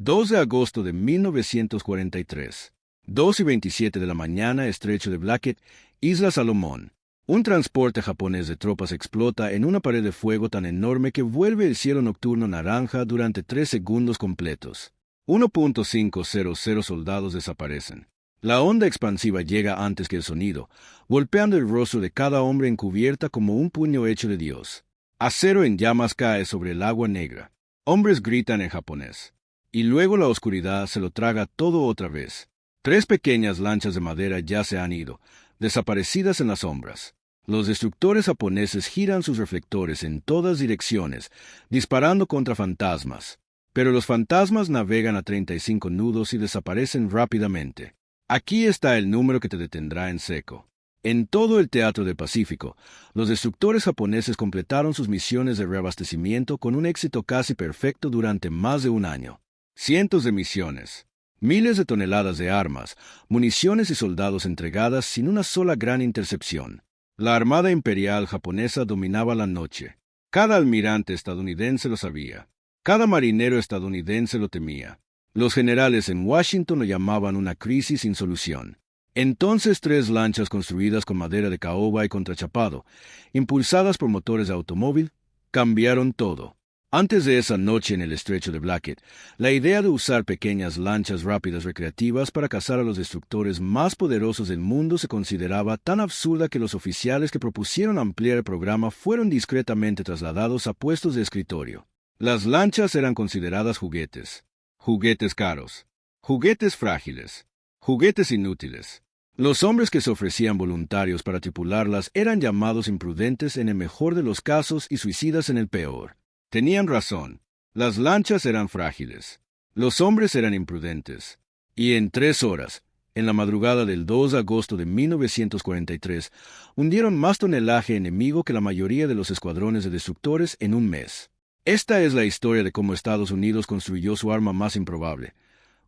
2 de agosto de 1943. 2:27 de la mañana, estrecho de Blackett, Isla Salomón. Un transporte japonés de tropas explota en una pared de fuego tan enorme que vuelve el cielo nocturno naranja durante 3 segundos completos. 1.500 soldados desaparecen. La onda expansiva llega antes que el sonido, golpeando el rostro de cada hombre encubierta como un puño hecho de Dios. Acero en llamas cae sobre el agua negra. Hombres gritan en japonés. Y luego la oscuridad se lo traga todo otra vez. 3 pequeñas lanchas de madera ya se han ido, desaparecidas en las sombras. Los destructores japoneses giran sus reflectores en todas direcciones, disparando contra fantasmas. Pero los fantasmas navegan a 35 nudos y desaparecen rápidamente. Aquí está el número que te detendrá en seco. En todo el teatro del Pacífico, los destructores japoneses completaron sus misiones de reabastecimiento con un éxito casi perfecto durante más de un año. Cientos de misiones. Miles de toneladas de armas, municiones y soldados entregadas sin una sola gran intercepción. La Armada Imperial japonesa dominaba la noche. Cada almirante estadounidense lo sabía. Cada marinero estadounidense lo temía. Los generales en Washington lo llamaban una crisis sin solución. Entonces 3 lanchas construidas con madera de caoba y contrachapado, impulsadas por motores de automóvil, cambiaron todo. Antes de esa noche en el estrecho de Blackett, la idea de usar pequeñas lanchas rápidas recreativas para cazar a los destructores más poderosos del mundo se consideraba tan absurda que los oficiales que propusieron ampliar el programa fueron discretamente trasladados a puestos de escritorio. Las lanchas eran consideradas juguetes. Juguetes caros. Juguetes frágiles. Juguetes inútiles. Los hombres que se ofrecían voluntarios para tripularlas eran llamados imprudentes en el mejor de los casos y suicidas en el peor. Tenían razón. Las lanchas eran frágiles. Los hombres eran imprudentes. Y en 3 horas, en la madrugada del 2 de agosto de 1943, hundieron más tonelaje enemigo que la mayoría de los escuadrones de destructores en un mes. Esta es la historia de cómo Estados Unidos construyó su arma más improbable,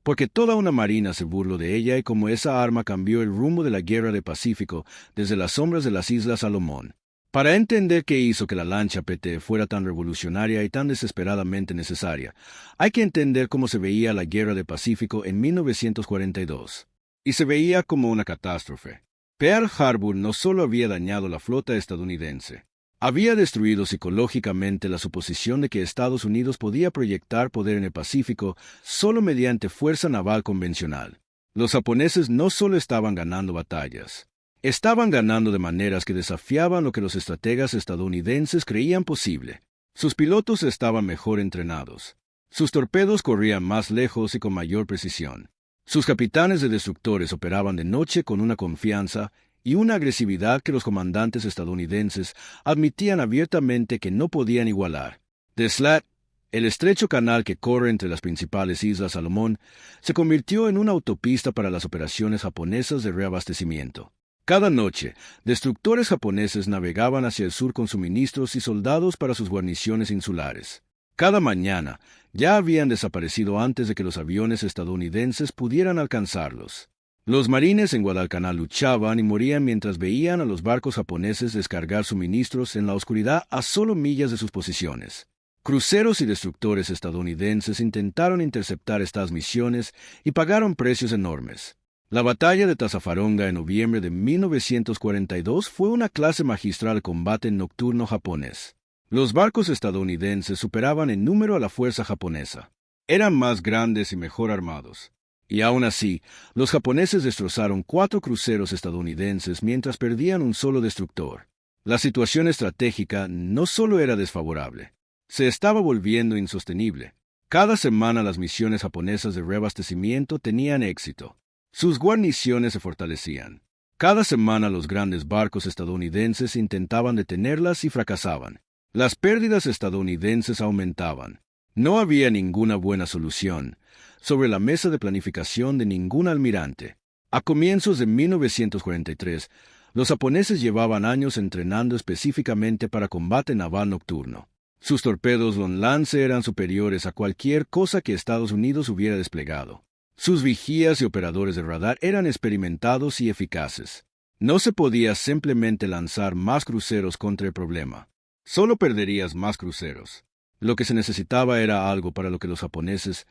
porque toda una marina se burló de ella y cómo esa arma cambió el rumbo de la guerra del Pacífico desde las sombras de las Islas Salomón. Para entender qué hizo que la lancha PT fuera tan revolucionaria y tan desesperadamente necesaria, hay que entender cómo se veía la Guerra del Pacífico en 1942. Y se veía como una catástrofe. Pearl Harbor no solo había dañado la flota estadounidense, había destruido psicológicamente la suposición de que Estados Unidos podía proyectar poder en el Pacífico solo mediante fuerza naval convencional. Los japoneses no solo estaban ganando batallas, estaban ganando de maneras que desafiaban lo que los estrategas estadounidenses creían posible. Sus pilotos estaban mejor entrenados. Sus torpedos corrían más lejos y con mayor precisión. Sus capitanes de destructores operaban de noche con una confianza y una agresividad que los comandantes estadounidenses admitían abiertamente que no podían igualar. The Slat, el estrecho canal que corre entre las principales islas Salomón, se convirtió en una autopista para las operaciones japonesas de reabastecimiento. Cada noche, destructores japoneses navegaban hacia el sur con suministros y soldados para sus guarniciones insulares. Cada mañana, ya habían desaparecido antes de que los aviones estadounidenses pudieran alcanzarlos. Los marines en Guadalcanal luchaban y morían mientras veían a los barcos japoneses descargar suministros en la oscuridad a solo millas de sus posiciones. Cruceros y destructores estadounidenses intentaron interceptar estas misiones y pagaron precios enormes. La batalla de Tazafaronga en noviembre de 1942 fue una clase magistral de combate nocturno japonés. Los barcos estadounidenses superaban en número a la fuerza japonesa. Eran más grandes y mejor armados. Y aún así, los japoneses destrozaron 4 cruceros estadounidenses mientras perdían un solo destructor. La situación estratégica no solo era desfavorable, se estaba volviendo insostenible. Cada semana las misiones japonesas de reabastecimiento tenían éxito. Sus guarniciones se fortalecían. Cada semana los grandes barcos estadounidenses intentaban detenerlas y fracasaban. Las pérdidas estadounidenses aumentaban. No había ninguna buena solución sobre la mesa de planificación de ningún almirante. A comienzos de 1943, los japoneses llevaban años entrenando específicamente para combate naval nocturno. Sus torpedos Long Lance eran superiores a cualquier cosa que Estados Unidos hubiera desplegado. Sus vigías y operadores de radar eran experimentados y eficaces. No se podía simplemente lanzar más cruceros contra el problema. Solo perderías más cruceros. Lo que se necesitaba era algo para lo que los japoneses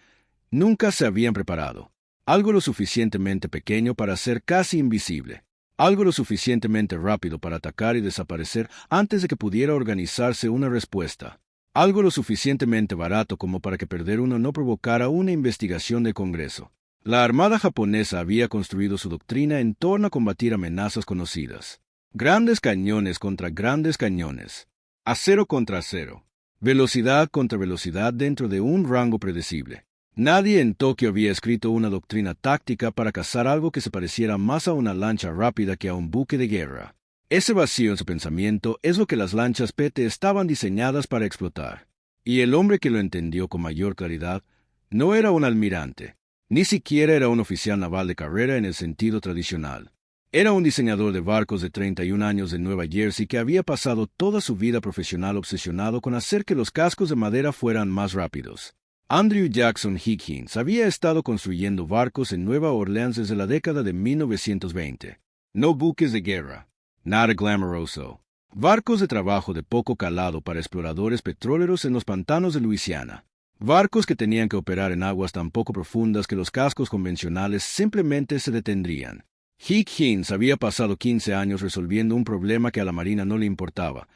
Nunca se habían preparado. Algo lo suficientemente pequeño para ser casi invisible. Algo lo suficientemente rápido para atacar y desaparecer antes de que pudiera organizarse una respuesta. Algo lo suficientemente barato como para que perder uno no provocara una investigación del Congreso. La Armada japonesa había construido su doctrina en torno a combatir amenazas conocidas. Grandes cañones contra grandes cañones. Acero contra acero. Velocidad contra velocidad dentro de un rango predecible. Nadie en Tokio había escrito una doctrina táctica para cazar algo que se pareciera más a una lancha rápida que a un buque de guerra. Ese vacío en su pensamiento es lo que las lanchas PT estaban diseñadas para explotar. Y el hombre que lo entendió con mayor claridad no era un almirante, ni siquiera era un oficial naval de carrera en el sentido tradicional. Era un diseñador de barcos de 31 años de Nueva Jersey que había pasado toda su vida profesional obsesionado con hacer que los cascos de madera fueran más rápidos. Andrew Jackson Higgins había estado construyendo barcos en Nueva Orleans desde la década de 1920. No buques de guerra. Nada glamoroso. Barcos de trabajo de poco calado para exploradores petroleros en los pantanos de Luisiana. Barcos que tenían que operar en aguas tan poco profundas que los cascos convencionales simplemente se detendrían. Higgins había pasado 15 años resolviendo un problema que a la Marina no le importaba,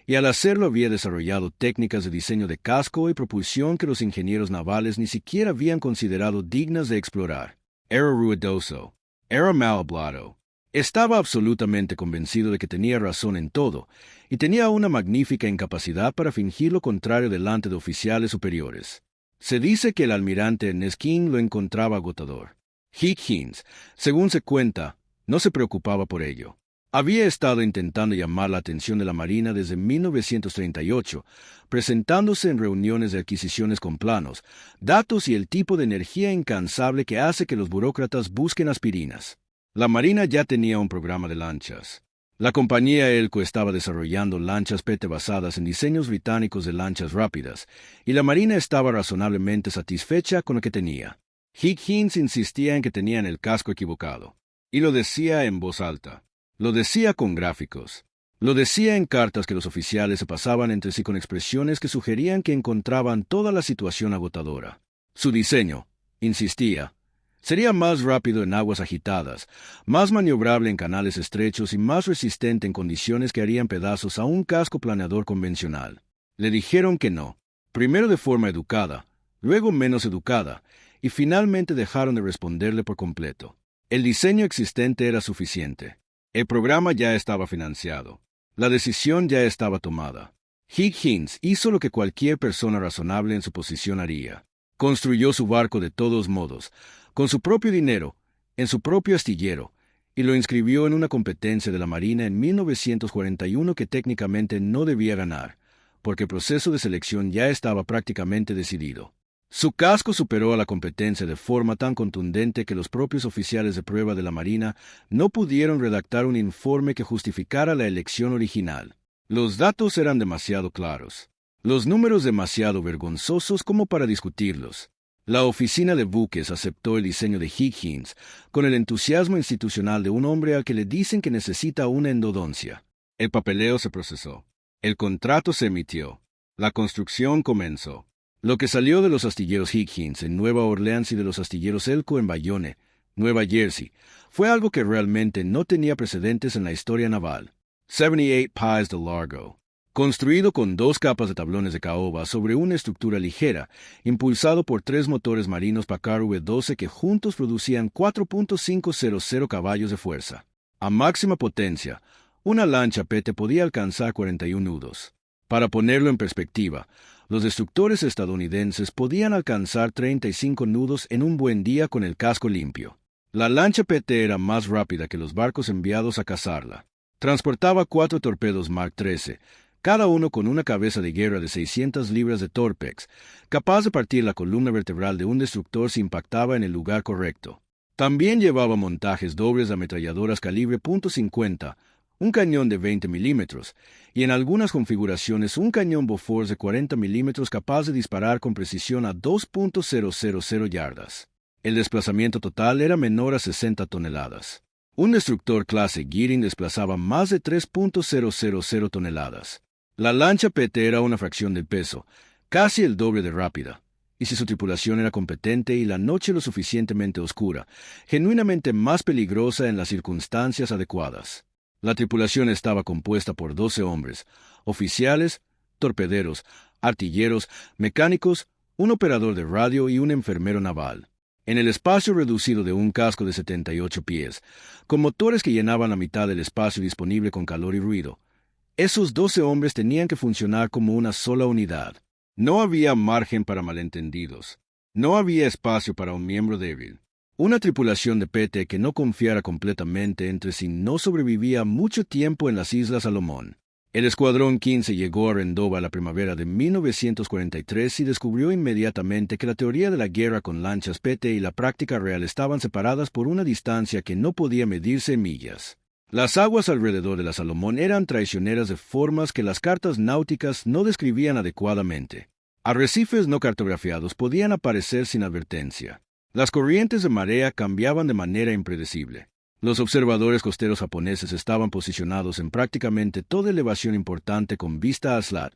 y al hacerlo había desarrollado técnicas de diseño de casco y propulsión que los ingenieros navales ni siquiera habían considerado dignas de explorar. Era ruidoso. Era mal hablado. Estaba absolutamente convencido de que tenía razón en todo, y tenía una magnífica incapacidad para fingir lo contrario delante de oficiales superiores. Se dice que el almirante Ernest King lo encontraba agotador. Higgins, según se cuenta, no se preocupaba por ello. Había estado intentando llamar la atención de la Marina desde 1938, presentándose en reuniones de adquisiciones con planos, datos y el tipo de energía incansable que hace que los burócratas busquen aspirinas. La Marina ya tenía un programa de lanchas. La compañía Elco estaba desarrollando lanchas PT basadas en diseños británicos de lanchas rápidas, y la Marina estaba razonablemente satisfecha con lo que tenía. Higgins insistía en que tenían el casco equivocado, y lo decía en voz alta. Lo decía con gráficos. Lo decía en cartas que los oficiales se pasaban entre sí con expresiones que sugerían que encontraban toda la situación agotadora. Su diseño, insistía, sería más rápido en aguas agitadas, más maniobrable en canales estrechos y más resistente en condiciones que harían pedazos a un casco planeador convencional. Le dijeron que no, primero de forma educada, luego menos educada, y finalmente dejaron de responderle por completo. El diseño existente era suficiente. El programa ya estaba financiado. La decisión ya estaba tomada. Higgins hizo lo que cualquier persona razonable en su posición haría. Construyó su barco de todos modos, con su propio dinero, en su propio astillero, y lo inscribió en una competencia de la Marina en 1941 que técnicamente no debía ganar, porque el proceso de selección ya estaba prácticamente decidido. Su casco superó a la competencia de forma tan contundente que los propios oficiales de prueba de la Marina no pudieron redactar un informe que justificara la elección original. Los datos eran demasiado claros, los números demasiado vergonzosos como para discutirlos. La oficina de buques aceptó el diseño de Higgins con el entusiasmo institucional de un hombre al que le dicen que necesita una endodoncia. El papeleo se procesó. El contrato se emitió. La construcción comenzó. Lo que salió de los astilleros Higgins en Nueva Orleans y de los astilleros Elco en Bayonne, Nueva Jersey, fue algo que realmente no tenía precedentes en la historia naval. 78 Pies de largo. Construido con 2 capas de tablones de caoba sobre una estructura ligera, impulsado por 3 motores marinos Packard V12 que juntos producían 4.500 caballos de fuerza. A máxima potencia, una lancha PT podía alcanzar 41 nudos. Para ponerlo en perspectiva, los destructores estadounidenses podían alcanzar 35 nudos en un buen día con el casco limpio. La lancha PT era más rápida que los barcos enviados a cazarla. Transportaba 4 torpedos Mark 13, cada uno con una cabeza de guerra de 600 libras de Torpex, capaz de partir la columna vertebral de un destructor si impactaba en el lugar correcto. También llevaba montajes dobles de ametralladoras calibre .50, un cañón de 20 milímetros, y en algunas configuraciones un cañón Bofors de 40 milímetros capaz de disparar con precisión a 2.000 yardas. El desplazamiento total era menor a 60 toneladas. Un destructor clase Gidding desplazaba más de 3.000 toneladas. La lancha PT era una fracción del peso, casi el doble de rápida, y si su tripulación era competente y la noche lo suficientemente oscura, genuinamente más peligrosa en las circunstancias adecuadas. La tripulación estaba compuesta por 12 hombres, oficiales, torpederos, artilleros, mecánicos, un operador de radio y un enfermero naval. En el espacio reducido de un casco de 78 pies, con motores que llenaban la mitad del espacio disponible con calor y ruido, esos 12 hombres tenían que funcionar como una sola unidad. No había margen para malentendidos. No había espacio para un miembro débil. Una tripulación de PT que no confiara completamente entre sí no sobrevivía mucho tiempo en las Islas Salomón. El Escuadrón 15 llegó a Rendova la primavera de 1943 y descubrió inmediatamente que la teoría de la guerra con lanchas PT y la práctica real estaban separadas por una distancia que no podía medirse en millas. Las aguas alrededor de la Salomón eran traicioneras de formas que las cartas náuticas no describían adecuadamente. Arrecifes no cartografiados podían aparecer sin advertencia. Las corrientes de marea cambiaban de manera impredecible. Los observadores costeros japoneses estaban posicionados en prácticamente toda elevación importante con vista a Slat,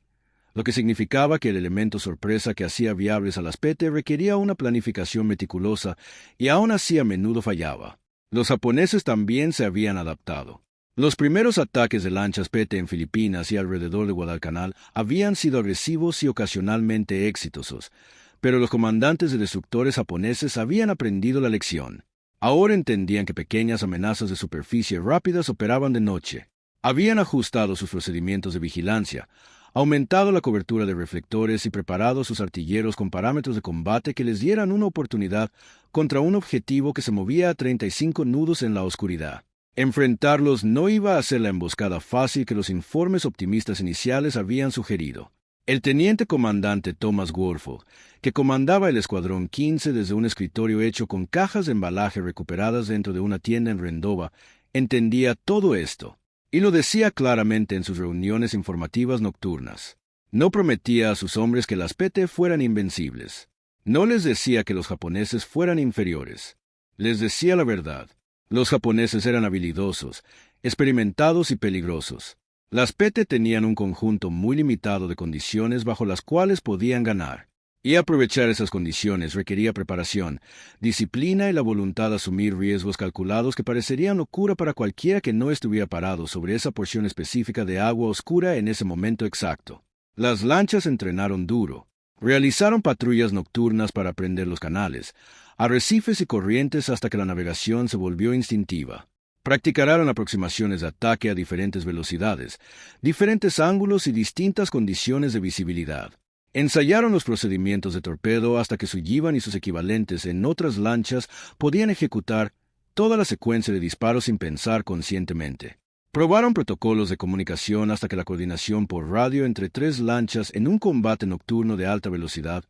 lo que significaba que el elemento sorpresa que hacía viables a las PT requería una planificación meticulosa y aún así a menudo fallaba. Los japoneses también se habían adaptado. Los primeros ataques de lanchas PT en Filipinas y alrededor de Guadalcanal habían sido agresivos y ocasionalmente exitosos, pero los comandantes de destructores japoneses habían aprendido la lección. Ahora entendían que pequeñas amenazas de superficie rápidas operaban de noche. Habían ajustado sus procedimientos de vigilancia, aumentado la cobertura de reflectores y preparado sus artilleros con parámetros de combate que les dieran una oportunidad contra un objetivo que se movía a 35 nudos en la oscuridad. Enfrentarlos no iba a ser la emboscada fácil que los informes optimistas iniciales habían sugerido. El teniente comandante Thomas Warford, que comandaba el Escuadrón 15 desde un escritorio hecho con cajas de embalaje recuperadas dentro de una tienda en Rendova, entendía todo esto, y lo decía claramente en sus reuniones informativas nocturnas. No prometía a sus hombres que las PT fueran invencibles. No les decía que los japoneses fueran inferiores. Les decía la verdad. Los japoneses eran habilidosos, experimentados y peligrosos. Las PT tenían un conjunto muy limitado de condiciones bajo las cuales podían ganar, y aprovechar esas condiciones requería preparación, disciplina y la voluntad de asumir riesgos calculados que parecerían locura para cualquiera que no estuviera parado sobre esa porción específica de agua oscura en ese momento exacto. Las lanchas entrenaron duro, realizaron patrullas nocturnas para aprender los canales, arrecifes y corrientes hasta que la navegación se volvió instintiva. Practicaron aproximaciones de ataque a diferentes velocidades, diferentes ángulos y distintas condiciones de visibilidad. Ensayaron los procedimientos de torpedo hasta que Sullivan y sus equivalentes en otras lanchas podían ejecutar toda la secuencia de disparos sin pensar conscientemente. Probaron protocolos de comunicación hasta que la coordinación por radio entre 3 lanchas en un combate nocturno de alta velocidad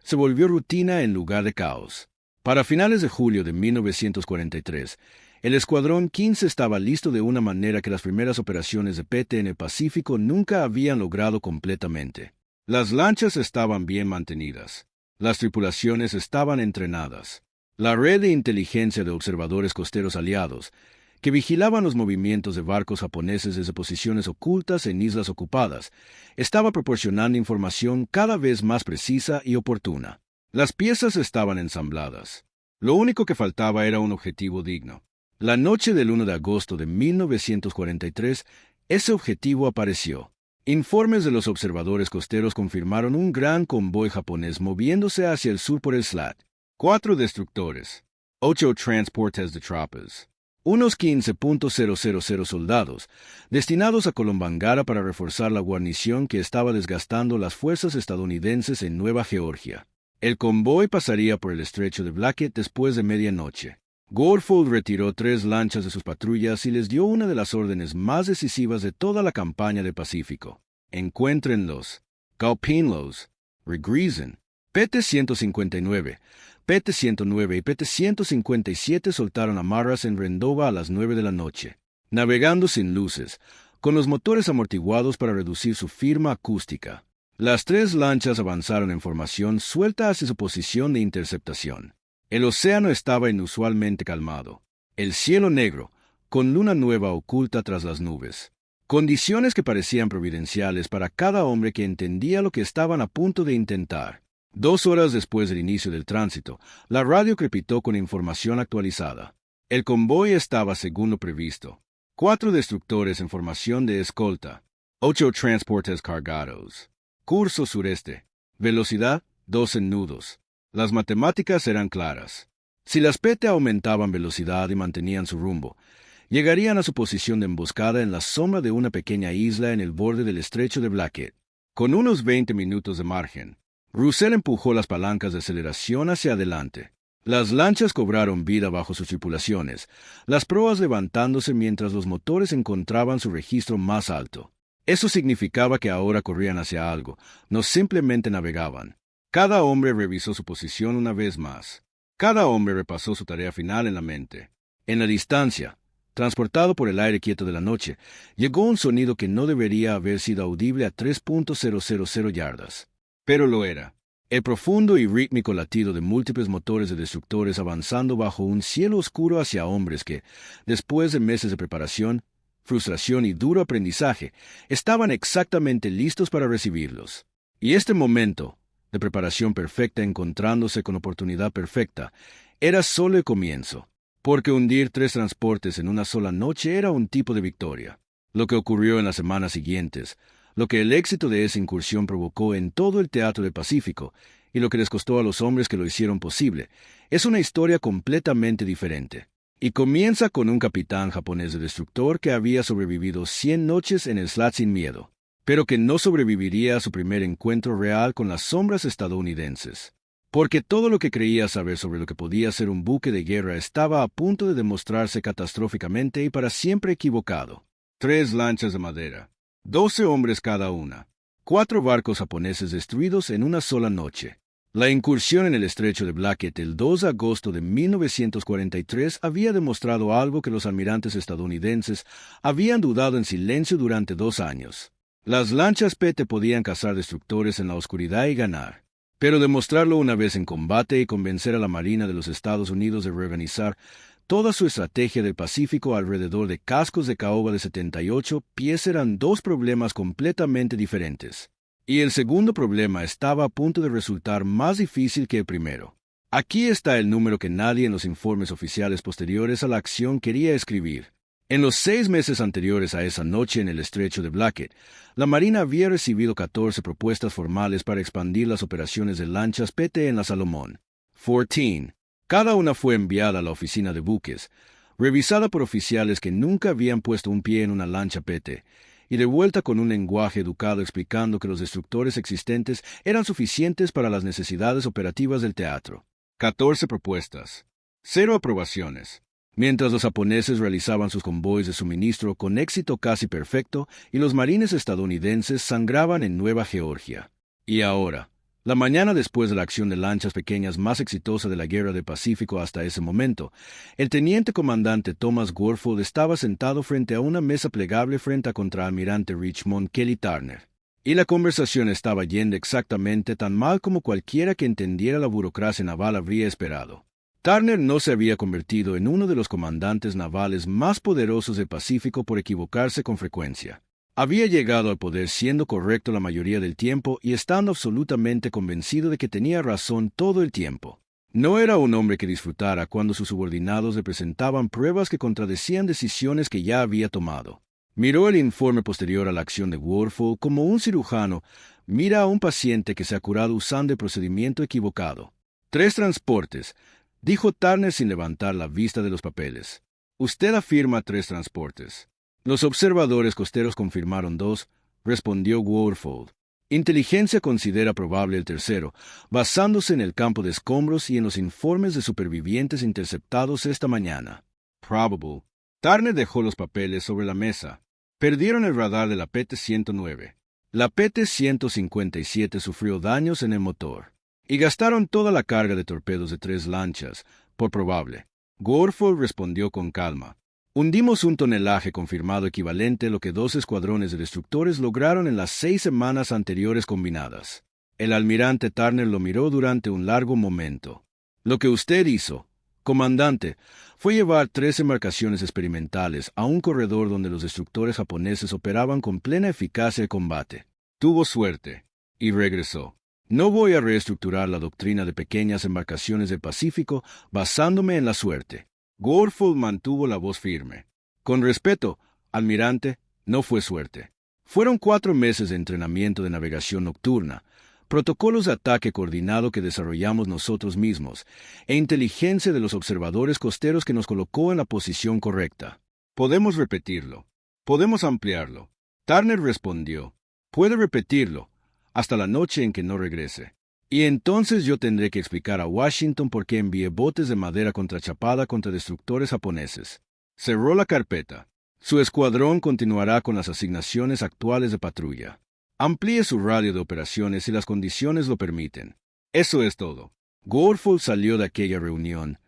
se volvió rutina en lugar de caos. Para finales de julio de 1943, el Escuadrón 15 estaba listo de una manera que las primeras operaciones de PT en el Pacífico nunca habían logrado completamente. Las lanchas estaban bien mantenidas. Las tripulaciones estaban entrenadas. La red de inteligencia de observadores costeros aliados, que vigilaban los movimientos de barcos japoneses desde posiciones ocultas en islas ocupadas, estaba proporcionando información cada vez más precisa y oportuna. Las piezas estaban ensambladas. Lo único que faltaba era un objetivo digno. La noche del 1 de agosto de 1943, ese objetivo apareció. Informes de los observadores costeros confirmaron un gran convoy japonés moviéndose hacia el sur por el Slat. 4 destructores, 8 transportes de tropas, unos 15.000 soldados, destinados a Colombangara para reforzar la guarnición que estaba desgastando las fuerzas estadounidenses en Nueva Georgia. El convoy pasaría por el estrecho de Blackett después de medianoche. Warford retiró 3 lanchas de sus patrullas y les dio una de las órdenes más decisivas de toda la campaña del Pacífico. Encuéntrenlos, calpínlos, regresen. PT-159, PT-109 y PT-157 soltaron amarras en Rendova a las 9 de la noche, navegando sin luces, con los motores amortiguados para reducir su firma acústica. Las 3 lanchas avanzaron en formación suelta hacia su posición de interceptación. El océano estaba inusualmente calmado. El cielo negro, con luna nueva oculta tras las nubes. Condiciones que parecían providenciales para cada hombre que entendía lo que estaban a punto de intentar. 2 horas después del inicio del tránsito, la radio crepitó con información actualizada. El convoy estaba según lo previsto. 4 destructores en formación de escolta. 8 transportes cargados. Curso sureste. Velocidad, 12 nudos. Las matemáticas eran claras. Si las PT aumentaban velocidad y mantenían su rumbo, llegarían a su posición de emboscada en la sombra de una pequeña isla en el borde del estrecho de Blackett. Con unos 20 minutos de margen, Russell empujó las palancas de aceleración hacia adelante. Las lanchas cobraron vida bajo sus tripulaciones, las proas levantándose mientras los motores encontraban su registro más alto. Eso significaba que ahora corrían hacia algo, no simplemente navegaban. Cada hombre revisó su posición una vez más. Cada hombre repasó su tarea final en la mente. En la distancia, transportado por el aire quieto de la noche, llegó un sonido que no debería haber sido audible a 3.000 yardas. Pero lo era. El profundo y rítmico latido de múltiples motores de destructores avanzando bajo un cielo oscuro hacia hombres que, después de meses de preparación, frustración y duro aprendizaje, estaban exactamente listos para recibirlos. Y este momento, de preparación perfecta encontrándose con oportunidad perfecta, era solo el comienzo, porque hundir 3 transportes en una sola noche era un tipo de victoria. Lo que ocurrió en las semanas siguientes, lo que el éxito de esa incursión provocó en todo el teatro del Pacífico, y lo que les costó a los hombres que lo hicieron posible, es una historia completamente diferente. Y comienza con un capitán japonés de destructor que había sobrevivido 100 noches en el Slat sin miedo, pero que no sobreviviría a su primer encuentro real con las sombras estadounidenses. Porque todo lo que creía saber sobre lo que podía ser un buque de guerra estaba a punto de demostrarse catastróficamente y para siempre equivocado. 3 lanchas de madera, 12 hombres cada una, 4 barcos japoneses destruidos en una sola noche. La incursión en el estrecho de Blackett el 2 de agosto de 1943 había demostrado algo que los almirantes estadounidenses habían dudado en silencio durante 2 años. Las lanchas PT podían cazar destructores en la oscuridad y ganar. Pero demostrarlo una vez en combate y convencer a la Marina de los Estados Unidos de reorganizar toda su estrategia del Pacífico alrededor de cascos de caoba de 78 pies eran 2 problemas completamente diferentes. Y el segundo problema estaba a punto de resultar más difícil que el primero. Aquí está el número que nadie en los informes oficiales posteriores a la acción quería escribir. En los 6 meses anteriores a esa noche en el estrecho de Blackett, la Marina había recibido 14 propuestas formales para expandir las operaciones de lanchas PT en la Salomón. 14. Cada una fue enviada a la oficina de buques, revisada por oficiales que nunca habían puesto un pie en una lancha PT, y de vuelta con un lenguaje educado explicando que los destructores existentes eran suficientes para las necesidades operativas del teatro. 14 propuestas. 0 aprobaciones. Mientras los japoneses realizaban sus convoys de suministro con éxito casi perfecto y los marines estadounidenses sangraban en Nueva Georgia. Y ahora, la mañana después de la acción de lanchas pequeñas más exitosa de la Guerra del Pacífico hasta ese momento, el teniente comandante Thomas Warfield estaba sentado frente a una mesa plegable frente a contraalmirante Richmond Kelly Turner. Y la conversación estaba yendo exactamente tan mal como cualquiera que entendiera la burocracia naval habría esperado. Turner no se había convertido en uno de los comandantes navales más poderosos del Pacífico por equivocarse con frecuencia. Había llegado al poder siendo correcto la mayoría del tiempo y estando absolutamente convencido de que tenía razón todo el tiempo. No era un hombre que disfrutara cuando sus subordinados le presentaban pruebas que contradecían decisiones que ya había tomado. Miró el informe posterior a la acción de Warfield como un cirujano mira a un paciente que se ha curado usando el procedimiento equivocado. 3 transportes, dijo Turner sin levantar la vista de los papeles. Usted afirma 3 transportes. Los observadores costeros confirmaron 2, respondió Warfield. Inteligencia considera probable el tercero, basándose en el campo de escombros y en los informes de supervivientes interceptados esta mañana. Probable. Turner dejó los papeles sobre la mesa. Perdieron el radar de la PT-109. La PT-157 sufrió daños en el motor. Y gastaron toda la carga de torpedos de 3 lanchas, por probable. Warfield respondió con calma. Hundimos un tonelaje confirmado equivalente a lo que 2 escuadrones de destructores lograron en las 6 semanas anteriores combinadas. El almirante Turner lo miró durante un largo momento. Lo que usted hizo, comandante, fue llevar 3 embarcaciones experimentales a un corredor donde los destructores japoneses operaban con plena eficacia el combate. Tuvo suerte. Y regresó. No voy a reestructurar la doctrina de pequeñas embarcaciones del Pacífico basándome en la suerte. Gorfold mantuvo la voz firme. Con respeto, almirante, no fue suerte. Fueron 4 meses de entrenamiento de navegación nocturna, protocolos de ataque coordinado que desarrollamos nosotros mismos, e inteligencia de los observadores costeros que nos colocó en la posición correcta. Podemos repetirlo. Podemos ampliarlo. Turner respondió. Puede repetirlo, hasta la noche en que no regrese. Y entonces yo tendré que explicar a Washington por qué envié botes de madera contrachapada contra destructores japoneses. Cerró la carpeta. Su escuadrón continuará con las asignaciones actuales de patrulla. Amplíe su radio de operaciones si las condiciones lo permiten. Eso es todo. Gorfold salió de aquella reunión,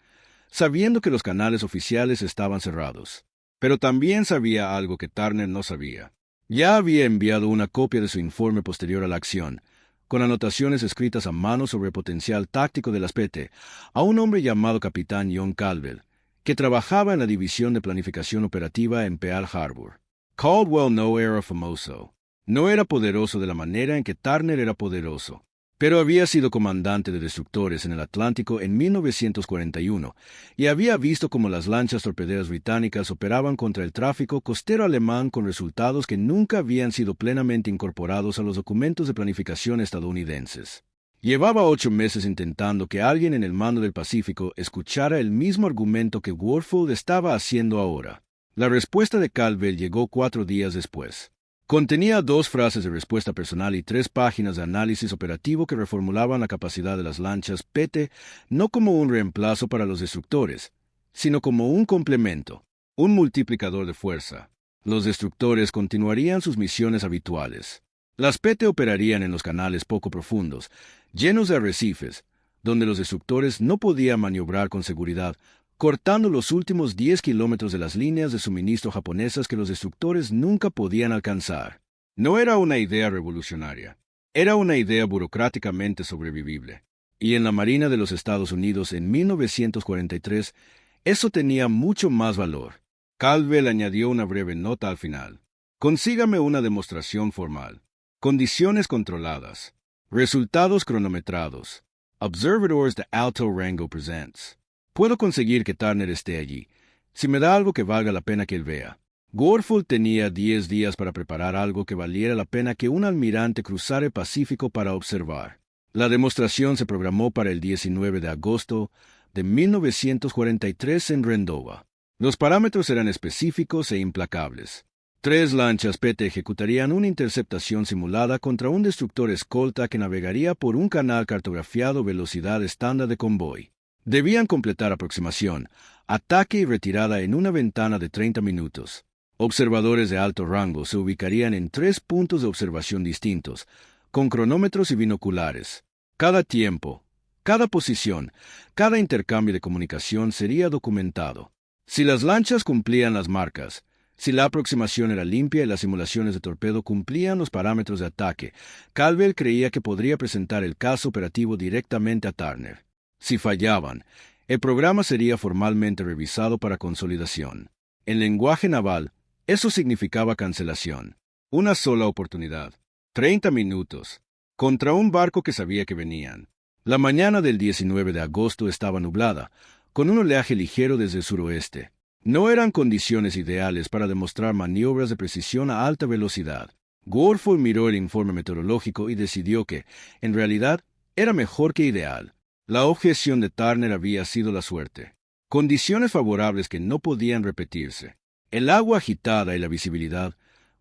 sabiendo que los canales oficiales estaban cerrados. Pero también sabía algo que Turner no sabía. Ya había enviado una copia de su informe posterior a la acción, con anotaciones escritas a mano sobre el potencial táctico de las PT, a un hombre llamado Capitán John Caldwell, que trabajaba en la División de Planificación Operativa en Pearl Harbor. Caldwell no era famoso. No era poderoso de la manera en que Turner era poderoso, pero había sido comandante de destructores en el Atlántico en 1941 y había visto cómo las lanchas torpederas británicas operaban contra el tráfico costero alemán con resultados que nunca habían sido plenamente incorporados a los documentos de planificación estadounidenses. Llevaba 8 meses intentando que alguien en el mando del Pacífico escuchara el mismo argumento que Gorfold estaba haciendo ahora. La respuesta de Caldwell llegó 4 días después. Contenía 2 frases de respuesta personal y 3 páginas de análisis operativo que reformulaban la capacidad de las lanchas PT no como un reemplazo para los destructores, sino como un complemento, un multiplicador de fuerza. Los destructores continuarían sus misiones habituales. Las PT operarían en los canales poco profundos, llenos de arrecifes, donde los destructores no podían maniobrar con seguridad, cortando los últimos 10 kilómetros de las líneas de suministro japonesas que los destructores nunca podían alcanzar. No era una idea revolucionaria, era una idea burocráticamente sobrevivible. Y en la Marina de los Estados Unidos en 1943, eso tenía mucho más valor. Caldwell añadió una breve nota al final. Consígame una demostración formal. Condiciones controladas. Resultados cronometrados. Observators de alto rango presents. Puedo conseguir que Turner esté allí, si me da algo que valga la pena que él vea. Gorfold tenía 10 días para preparar algo que valiera la pena que un almirante cruzara el Pacífico para observar. La demostración se programó para el 19 de agosto de 1943 en Rendova. Los parámetros eran específicos e implacables. 3 lanchas PT ejecutarían una interceptación simulada contra un destructor escolta que navegaría por un canal cartografiado velocidad estándar de convoy. Debían completar aproximación, ataque y retirada en una ventana de 30 minutos. Observadores de alto rango se ubicarían en 3 puntos de observación distintos, con cronómetros y binoculares. Cada tiempo, cada posición, cada intercambio de comunicación sería documentado. Si las lanchas cumplían las marcas, si la aproximación era limpia y las simulaciones de torpedo cumplían los parámetros de ataque, Caldwell creía que podría presentar el caso operativo directamente a Turner. Si fallaban, el programa sería formalmente revisado para consolidación. En lenguaje naval, eso significaba cancelación. Una sola oportunidad. 30 minutos. Contra un barco que sabía que venían. La mañana del 19 de agosto estaba nublada, con un oleaje ligero desde el suroeste. No eran condiciones ideales para demostrar maniobras de precisión a alta velocidad. Gorfold miró el informe meteorológico y decidió que, en realidad, era mejor que ideal. La objeción de Turner había sido la suerte. Condiciones favorables que no podían repetirse. El agua agitada y la visibilidad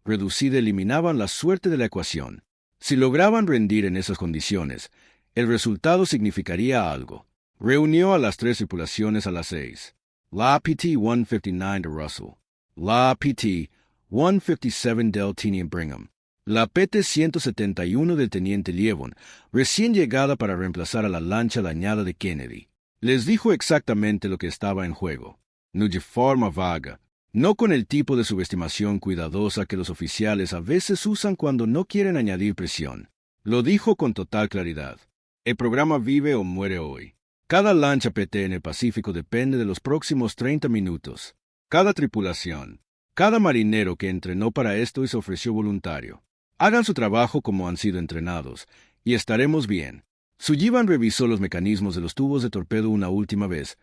reducida eliminaban la suerte de la ecuación. Si lograban rendir en esas condiciones, el resultado significaría algo. Reunió a las 3 tripulaciones a las 6. La PT-159 de Russell, la PT-157 del Teniente Brigham, la PT-171 del Teniente Lievon, recién llegada para reemplazar a la lancha dañada de Kennedy. Les dijo exactamente lo que estaba en juego. No de forma vaga, no con el tipo de subestimación cuidadosa que los oficiales a veces usan cuando no quieren añadir presión. Lo dijo con total claridad. El programa vive o muere hoy. Cada lancha PT en el Pacífico depende de los próximos 30 minutos. Cada tripulación, cada marinero que entrenó para esto y se ofreció voluntario. Hagan su trabajo como han sido entrenados, y estaremos bien. Sullivan revisó los mecanismos de los tubos de torpedo una última vez,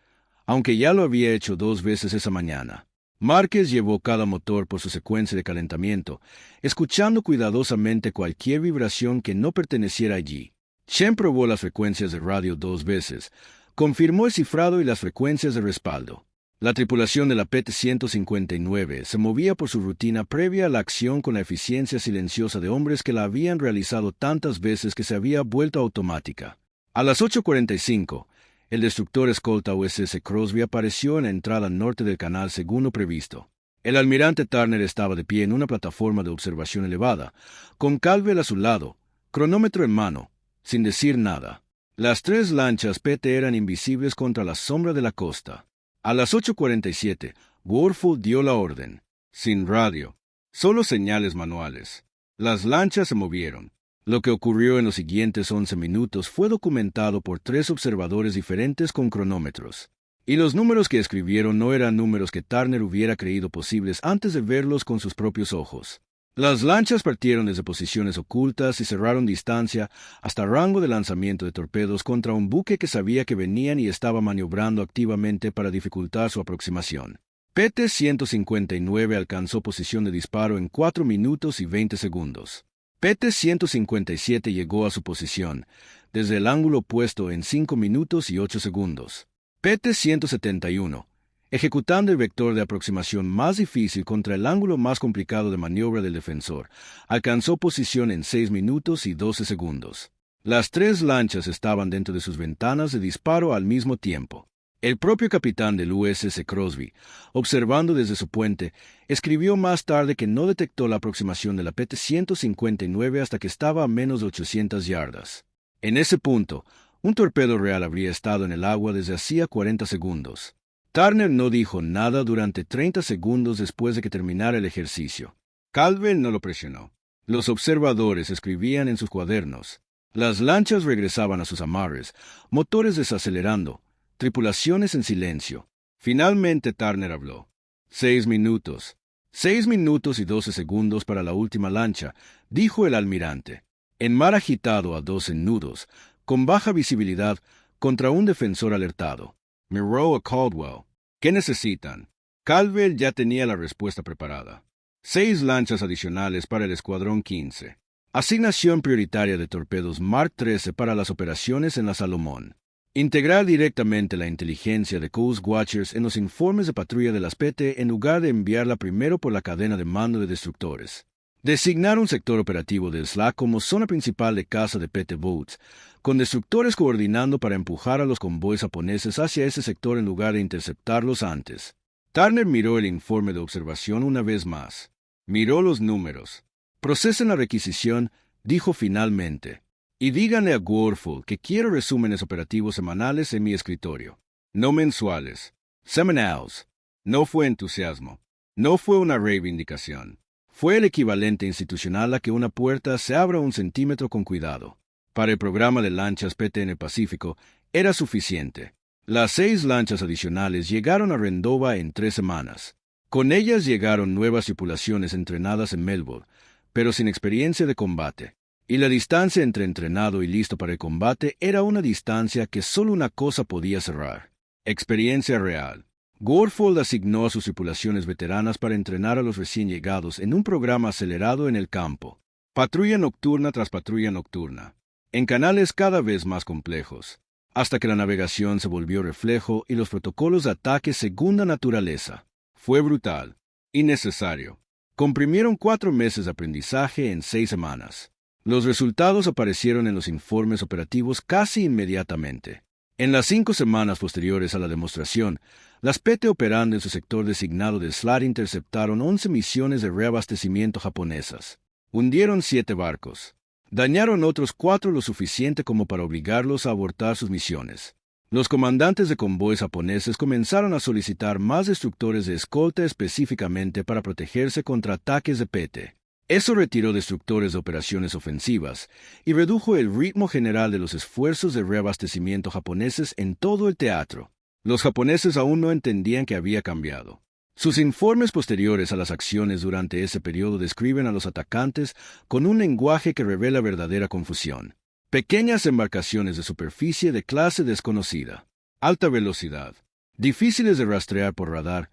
aunque ya lo había hecho 2 veces esa mañana. Márquez llevó cada motor por su secuencia de calentamiento, escuchando cuidadosamente cualquier vibración que no perteneciera allí. Chen probó las frecuencias de radio 2 veces, confirmó el cifrado y las frecuencias de respaldo. La tripulación de la PT-159 se movía por su rutina previa a la acción con la eficiencia silenciosa de hombres que la habían realizado tantas veces que se había vuelto automática. A las 8:45, el destructor escolta USS Crosby apareció en la entrada norte del canal según lo previsto. El almirante Turner estaba de pie en una plataforma de observación elevada, con Caldwell a su lado, cronómetro en mano, sin decir nada. Las 3 lanchas PT eran invisibles contra la sombra de la costa. A las 8:47, Warfield dio la orden. Sin radio, solo señales manuales. Las lanchas se movieron. Lo que ocurrió en los siguientes 11 minutos fue documentado por 3 observadores diferentes con cronómetros. Y los números que escribieron no eran números que Turner hubiera creído posibles antes de verlos con sus propios ojos. Las lanchas partieron desde posiciones ocultas y cerraron distancia hasta rango de lanzamiento de torpedos contra un buque que sabía que venían y estaba maniobrando activamente para dificultar su aproximación. PT-159 alcanzó posición de disparo en 4 minutos y 20 segundos. PT-157 llegó a su posición, desde el ángulo opuesto en 5 minutos y 8 segundos. PT-171, ejecutando el vector de aproximación más difícil contra el ángulo más complicado de maniobra del defensor, alcanzó posición en 6 minutos y 12 segundos. Las 3 lanchas estaban dentro de sus ventanas de disparo al mismo tiempo. El propio capitán del USS Crosby, observando desde su puente, escribió más tarde que no detectó la aproximación de la PT-159 hasta que estaba a menos de 800 yardas. En ese punto, un torpedo real habría estado en el agua desde hacía 40 segundos. Turner no dijo nada durante 30 segundos después de que terminara el ejercicio. Caldwell no lo presionó. Los observadores escribían en sus cuadernos. Las lanchas regresaban a sus amarres, motores desacelerando, tripulaciones en silencio. Finalmente Turner habló. 6 minutos. 6 minutos y 12 segundos para la última lancha, dijo el almirante. En mar agitado a 12 nudos, con baja visibilidad, contra un defensor alertado. Miró a Caldwell. ¿Qué necesitan? Caldwell ya tenía la respuesta preparada. 6 lanchas adicionales para el Escuadrón 15. Asignación prioritaria de torpedos Mark 13 para las operaciones en la Salomón. Integrar directamente la inteligencia de Coast Watchers en los informes de patrulla de las PT en lugar de enviarla primero por la cadena de mando de destructores. Designar un sector operativo de SLA como zona principal de caza de PT Boats, con destructores coordinando para empujar a los convoys japoneses hacia ese sector en lugar de interceptarlos antes. Turner miró el informe de observación una vez más. Miró los números. Procesen la requisición, dijo finalmente. Y díganle a Warfield que quiero resúmenes operativos semanales en mi escritorio. No mensuales. Semanales. No fue entusiasmo. No fue una reivindicación. Fue el equivalente institucional a que una puerta se abra 1 centímetro con cuidado. Para el programa de lanchas PT en el Pacífico, era suficiente. Las 6 lanchas adicionales llegaron a Rendova en 3 semanas. Con ellas llegaron nuevas tripulaciones entrenadas en Melbourne, pero sin experiencia de combate. Y la distancia entre entrenado y listo para el combate era una distancia que solo una cosa podía cerrar. Experiencia real. Warfield asignó a sus tripulaciones veteranas para entrenar a los recién llegados en un programa acelerado en el campo. Patrulla nocturna tras patrulla nocturna. En canales cada vez más complejos. Hasta que la navegación se volvió reflejo y los protocolos de ataque segunda naturaleza. Fue brutal. Innecesario. Comprimieron 4 meses de aprendizaje en 6 semanas. Los resultados aparecieron en los informes operativos casi inmediatamente. En las 5 semanas posteriores a la demostración, las PT operando en su sector designado de SLAT interceptaron 11 misiones de reabastecimiento japonesas. Hundieron 7 barcos. Dañaron otros 4 lo suficiente como para obligarlos a abortar sus misiones. Los comandantes de convoys japoneses comenzaron a solicitar más destructores de escolta específicamente para protegerse contra ataques de PT. Eso retiró destructores de operaciones ofensivas y redujo el ritmo general de los esfuerzos de reabastecimiento japoneses en todo el teatro. Los japoneses aún no entendían que había cambiado. Sus informes posteriores a las acciones durante ese periodo describen a los atacantes con un lenguaje que revela verdadera confusión. Pequeñas embarcaciones de superficie de clase desconocida, alta velocidad, difíciles de rastrear por radar,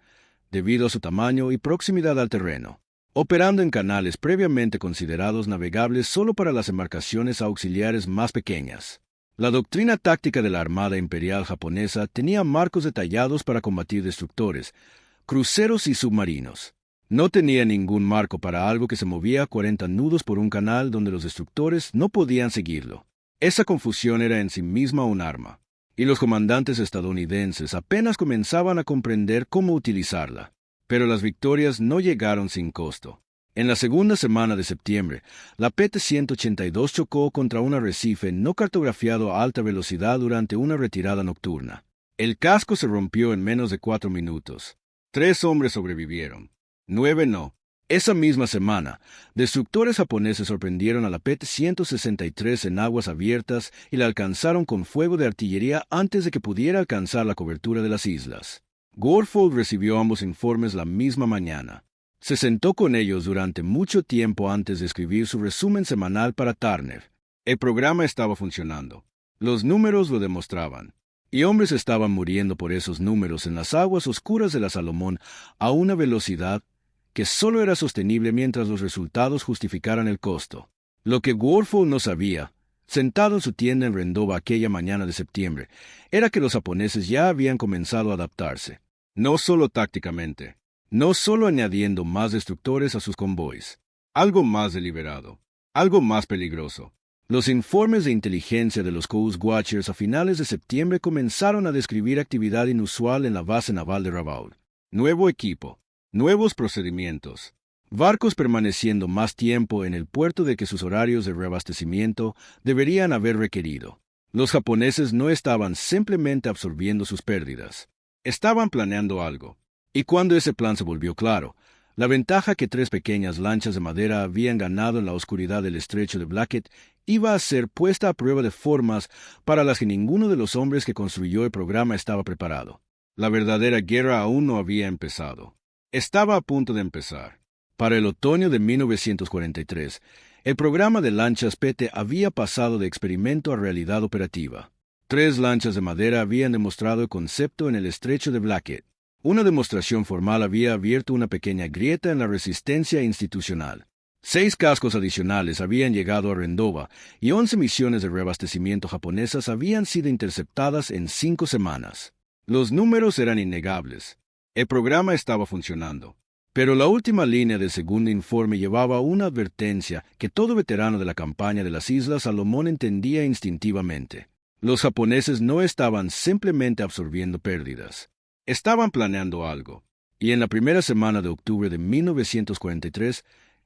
debido a su tamaño y proximidad al terreno, operando en canales previamente considerados navegables solo para las embarcaciones auxiliares más pequeñas. La doctrina táctica de la Armada Imperial japonesa tenía marcos detallados para combatir destructores, cruceros y submarinos. No tenía ningún marco para algo que se movía a 40 nudos por un canal donde los destructores no podían seguirlo. Esa confusión era en sí misma un arma, y los comandantes estadounidenses apenas comenzaban a comprender cómo utilizarla. Pero las victorias no llegaron sin costo. En la segunda semana de septiembre, la PT-182 chocó contra un arrecife no cartografiado a alta velocidad durante una retirada nocturna. El casco se rompió en menos de 4 minutos. 3 hombres sobrevivieron. 9 no. Esa misma semana, destructores japoneses sorprendieron a la PT-163 en aguas abiertas y la alcanzaron con fuego de artillería antes de que pudiera alcanzar la cobertura de las islas. Warfold recibió ambos informes la misma mañana. Se sentó con ellos durante mucho tiempo antes de escribir su resumen semanal para Turner. El programa estaba funcionando. Los números lo demostraban. Y hombres estaban muriendo por esos números en las aguas oscuras de la Salomón a una velocidad que solo era sostenible mientras los resultados justificaran el costo. Lo que Warfold no sabía, sentado en su tienda en Rendova aquella mañana de septiembre, era que los japoneses ya habían comenzado a adaptarse. No solo tácticamente, no solo añadiendo más destructores a sus convoys, algo más deliberado, algo más peligroso. Los informes de inteligencia de los Coast Watchers a finales de septiembre comenzaron a describir actividad inusual en la base naval de Rabaul. Nuevo equipo, nuevos procedimientos, barcos permaneciendo más tiempo en el puerto de que sus horarios de reabastecimiento deberían haber requerido. Los japoneses no estaban simplemente absorbiendo sus pérdidas. Estaban planeando algo. Y cuando ese plan se volvió claro, la ventaja que 3 pequeñas lanchas de madera habían ganado en la oscuridad del estrecho de Blackett iba a ser puesta a prueba de formas para las que ninguno de los hombres que construyó el programa estaba preparado. La verdadera guerra aún no había empezado. Estaba a punto de empezar. Para el otoño de 1943, el programa de lanchas PT había pasado de experimento a realidad operativa. 3 lanchas de madera habían demostrado el concepto en el estrecho de Blackett. Una demostración formal había abierto una pequeña grieta en la resistencia institucional. 6 cascos adicionales habían llegado a Rendova y 11 misiones de reabastecimiento japonesas habían sido interceptadas en 5 semanas. Los números eran innegables. El programa estaba funcionando. Pero la última línea del segundo informe llevaba una advertencia que todo veterano de la campaña de las Islas Salomón entendía instintivamente. Los japoneses no estaban simplemente absorbiendo pérdidas. Estaban planeando algo, y en la primera semana de octubre de 1943,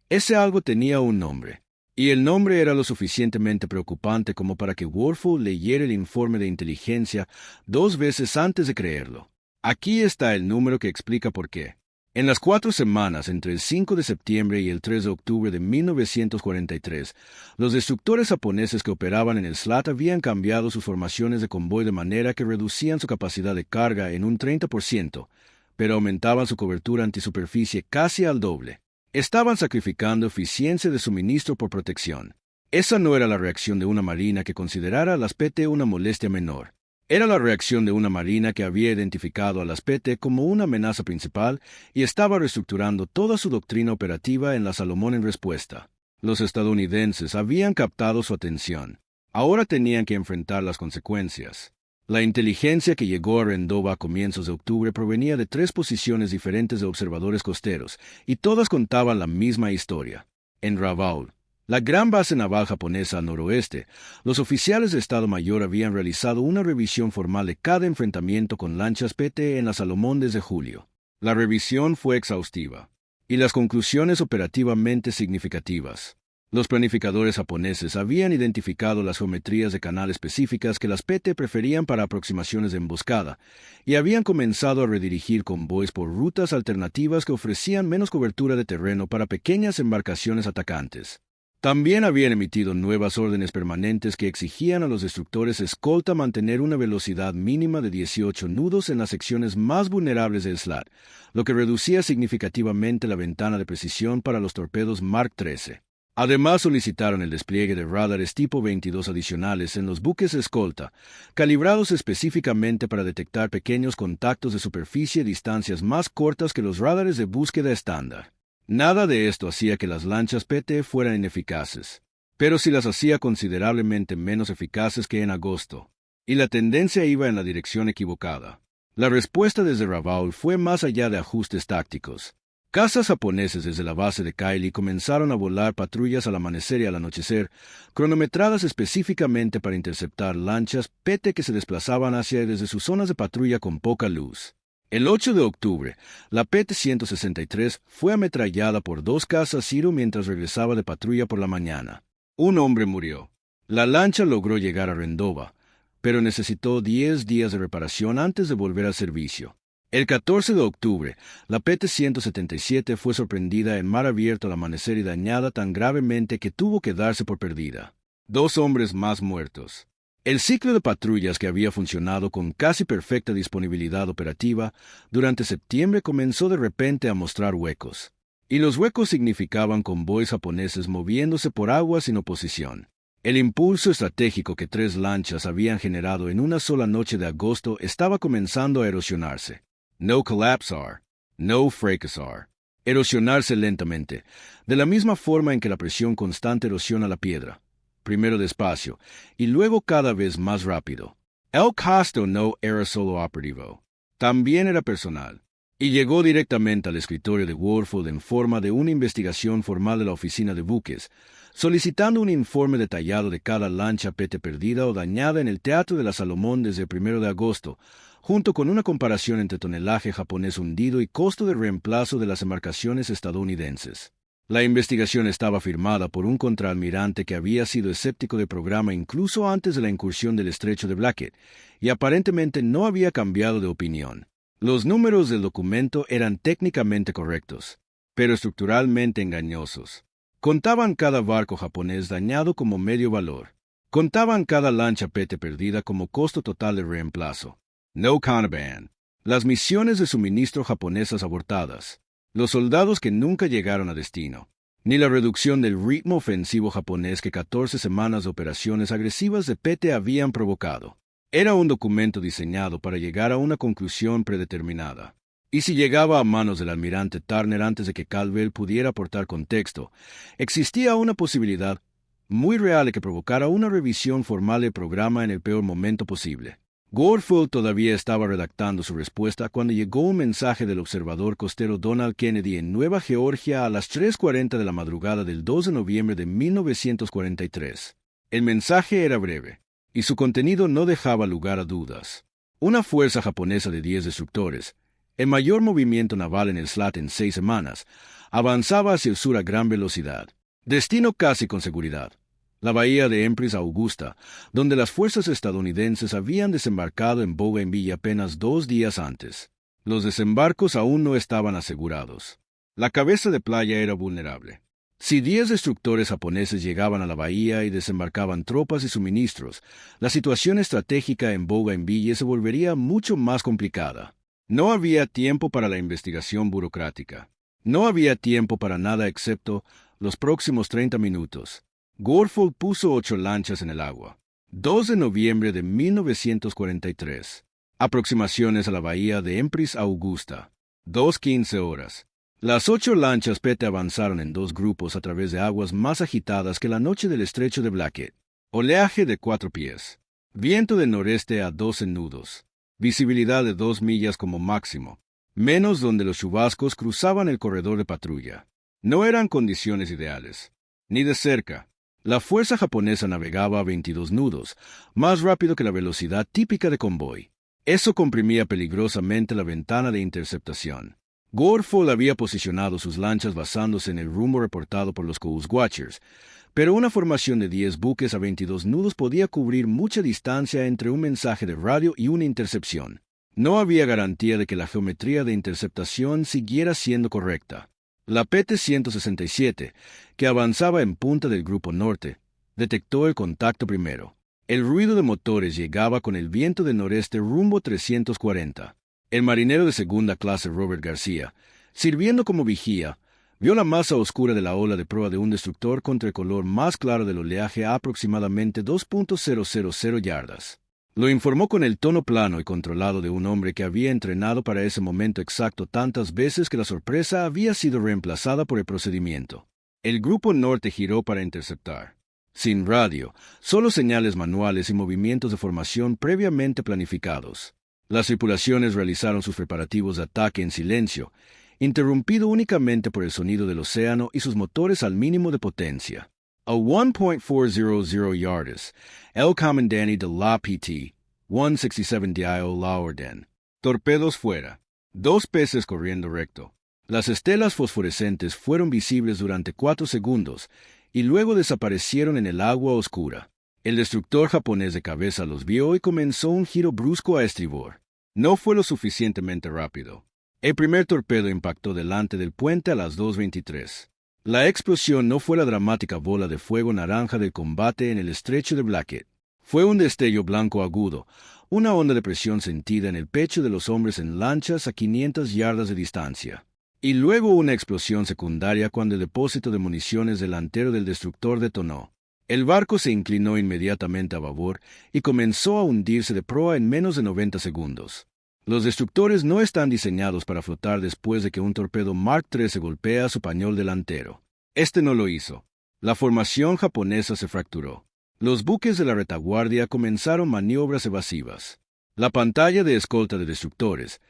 ese algo tenía un nombre, y el nombre era lo suficientemente preocupante como para que Warfold leyera el informe de inteligencia 2 veces antes de creerlo. Aquí está el número que explica por qué. En las 4 semanas entre el 5 de septiembre y el 3 de octubre de 1943, los destructores japoneses que operaban en el SLAT habían cambiado sus formaciones de convoy de manera que reducían su capacidad de carga en un 30%, pero aumentaban su cobertura antisuperficie casi al doble. Estaban sacrificando eficiencia de suministro por protección. Esa no era la reacción de una marina que considerara a las PT una molestia menor. Era la reacción de una marina que había identificado a las PT como una amenaza principal y estaba reestructurando toda su doctrina operativa en la Salomón en respuesta. Los estadounidenses habían captado su atención. Ahora tenían que enfrentar las consecuencias. La inteligencia que llegó a Rendova a comienzos de octubre provenía de 3 posiciones diferentes de observadores costeros, y todas contaban la misma historia. En Rabaul, la gran base naval japonesa al noroeste, los oficiales de Estado Mayor habían realizado una revisión formal de cada enfrentamiento con lanchas PT en la Salomón desde julio. La revisión fue exhaustiva, y las conclusiones operativamente significativas. Los planificadores japoneses habían identificado las geometrías de canal específicas que las PT preferían para aproximaciones de emboscada, y habían comenzado a redirigir convoys por rutas alternativas que ofrecían menos cobertura de terreno para pequeñas embarcaciones atacantes. También habían emitido nuevas órdenes permanentes que exigían a los destructores escolta mantener una velocidad mínima de 18 nudos en las secciones más vulnerables del SLAT, lo que reducía significativamente la ventana de precisión para los torpedos Mark XIII. Además, solicitaron el despliegue de radares tipo 22 adicionales en los buques escolta, calibrados específicamente para detectar pequeños contactos de superficie a distancias más cortas que los radares de búsqueda estándar. Nada de esto hacía que las lanchas PT fueran ineficaces, pero sí las hacía considerablemente menos eficaces que en agosto, y la tendencia iba en la dirección equivocada. La respuesta desde Rabaul fue más allá de ajustes tácticos. Cazas japoneses desde la base de Kaili comenzaron a volar patrullas al amanecer y al anochecer, cronometradas específicamente para interceptar lanchas PT que se desplazaban hacia y desde sus zonas de patrulla con poca luz. El 8 de octubre, la PT-163 fue ametrallada por dos cazas Zero mientras regresaba de patrulla por la mañana. Un hombre murió. La lancha logró llegar a Rendova, pero necesitó 10 días de reparación antes de volver al servicio. El 14 de octubre, la PT-177 fue sorprendida en mar abierto al amanecer y dañada tan gravemente que tuvo que darse por perdida. 2 hombres más muertos. El ciclo de patrullas que había funcionado con casi perfecta disponibilidad operativa durante septiembre comenzó de repente a mostrar huecos. Y los huecos significaban convoys japoneses moviéndose por agua sin oposición. El impulso estratégico que 3 lanchas habían generado en una sola noche de agosto estaba comenzando a erosionarse. No colapsar, no fracasar. Erosionarse lentamente, de la misma forma en que la presión constante erosiona la piedra. Primero despacio, y luego cada vez más rápido. El caso no era solo operativo, también era personal, y llegó directamente al escritorio de Warfield en forma de una investigación formal de la oficina de buques, solicitando un informe detallado de cada lancha PT perdida o dañada en el Teatro de la Salomón desde el 1 de agosto, junto con una comparación entre tonelaje japonés hundido y costo de reemplazo de las embarcaciones estadounidenses. La investigación estaba firmada por un contraalmirante que había sido escéptico del programa incluso antes de la incursión del estrecho de Blackett, y aparentemente no había cambiado de opinión. Los números del documento eran técnicamente correctos, pero estructuralmente engañosos. Contaban cada barco japonés dañado como medio valor. Contaban cada lancha PT perdida como costo total de reemplazo. No Kanban. Las misiones de suministro japonesas abortadas. Los soldados que nunca llegaron a destino. Ni la reducción del ritmo ofensivo japonés que 14 semanas de operaciones agresivas de PT habían provocado. Era un documento diseñado para llegar a una conclusión predeterminada. Y si llegaba a manos del almirante Turner antes de que Caldwell pudiera aportar contexto, existía una posibilidad muy real de que provocara una revisión formal del programa en el peor momento posible. Warfield todavía estaba redactando su respuesta cuando llegó un mensaje del observador costero Donald Kennedy en Nueva Georgia a las 3:40 de la madrugada del 2 de noviembre de 1943. El mensaje era breve, y su contenido no dejaba lugar a dudas. Una fuerza japonesa de 10 destructores, el mayor movimiento naval en el SLAT en 6 semanas, avanzaba hacia el sur a gran velocidad. Destino casi con seguridad. La bahía de Empress Augusta, donde las fuerzas estadounidenses habían desembarcado en Bougainville apenas 2 días antes. Los desembarcos aún no estaban asegurados. La cabeza de playa era vulnerable. Si 10 destructores japoneses llegaban a la bahía y desembarcaban tropas y suministros, la situación estratégica en Bougainville se volvería mucho más complicada. No había tiempo para la investigación burocrática. No había tiempo para nada excepto los próximos 30 minutos. Warfield puso 8 lanchas en el agua. 2 de noviembre de 1943. Aproximaciones a la bahía de Empress Augusta. 2:15 horas. Las 8 lanchas PT avanzaron en 2 grupos a través de aguas más agitadas que la noche del estrecho de Blackett. Oleaje de 4 pies. Viento del noreste a 12 nudos. Visibilidad de 2 millas como máximo. Menos donde los chubascos cruzaban el corredor de patrulla. No eran condiciones ideales. Ni de cerca. La fuerza japonesa navegaba a 22 nudos, más rápido que la velocidad típica de convoy. Eso comprimía peligrosamente la ventana de interceptación. Warfield había posicionado sus lanchas basándose en el rumbo reportado por los Coast Watchers, pero una formación de 10 buques a 22 nudos podía cubrir mucha distancia entre un mensaje de radio y una intercepción. No había garantía de que la geometría de interceptación siguiera siendo correcta. La PT-167, que avanzaba en punta del Grupo Norte, detectó el contacto primero. El ruido de motores llegaba con el viento del noreste rumbo 340. El marinero de segunda clase Robert García, sirviendo como vigía, Vio la masa oscura de la ola de proa de un destructor contra el color más claro del oleaje a aproximadamente 2.000 yardas. Lo informó con el tono plano y controlado de un hombre que había entrenado para ese momento exacto tantas veces que la sorpresa había sido reemplazada por el procedimiento. El grupo norte giró para interceptar. Sin radio, solo señales manuales y movimientos de formación previamente planificados. Las tripulaciones realizaron sus preparativos de ataque en silencio, interrumpido únicamente por el sonido del océano y sus motores al mínimo de potencia. A 1.400 yardas, el comandante de la PT, 167 DIO Laurden. Torpedos fuera. 2 peces corriendo recto. Las estelas fosforescentes fueron visibles durante 4 segundos y luego desaparecieron en el agua oscura. El destructor japonés de cabeza los vio y comenzó un giro brusco a estribor. No fue lo suficientemente rápido. El primer torpedo impactó delante del puente a las 2:23. La explosión no fue la dramática bola de fuego naranja del combate en el estrecho de Blackett. Fue un destello blanco agudo, una onda de presión sentida en el pecho de los hombres en lanchas a 500 yardas de distancia. Y luego una explosión secundaria cuando el depósito de municiones delantero del destructor detonó. El barco se inclinó inmediatamente a babor y comenzó a hundirse de proa en menos de 90 segundos. Los destructores no están diseñados para flotar después de que un torpedo Mark III se golpea su pañol delantero. Este no lo hizo. La formación japonesa se fracturó. Los buques de la retaguardia comenzaron maniobras evasivas. La pantalla de escolta de destructores,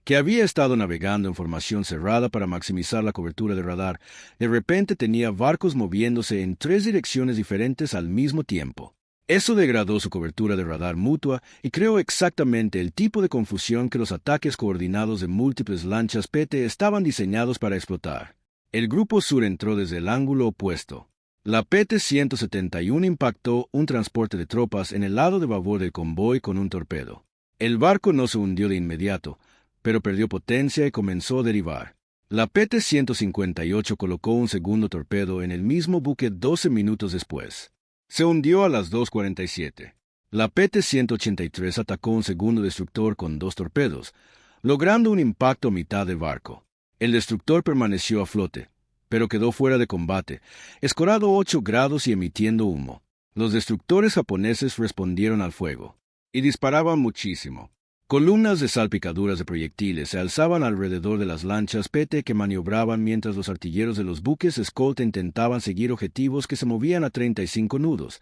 que había estado navegando en formación cerrada para maximizar la cobertura de radar, de repente tenía barcos moviéndose en 3 direcciones diferentes al mismo tiempo. Eso degradó su cobertura de radar mutua y creó exactamente el tipo de confusión que los ataques coordinados de múltiples lanchas PT estaban diseñados para explotar. El grupo sur entró desde el ángulo opuesto. La PT-171 impactó un transporte de tropas en el lado de babor del convoy con un torpedo. El barco no se hundió de inmediato, pero perdió potencia y comenzó a derivar. La PT-158 colocó un segundo torpedo en el mismo buque 12 minutos después. Se hundió a las 2:47. La PT-183 atacó un segundo destructor con 2 torpedos, logrando un impacto a mitad del barco. El destructor permaneció a flote, pero quedó fuera de combate, escorado 8 grados y emitiendo humo. Los destructores japoneses respondieron al fuego, y disparaban muchísimo. Columnas de salpicaduras de proyectiles se alzaban alrededor de las lanchas PT que maniobraban mientras los artilleros de los buques escolta intentaban seguir objetivos que se movían a 35 nudos,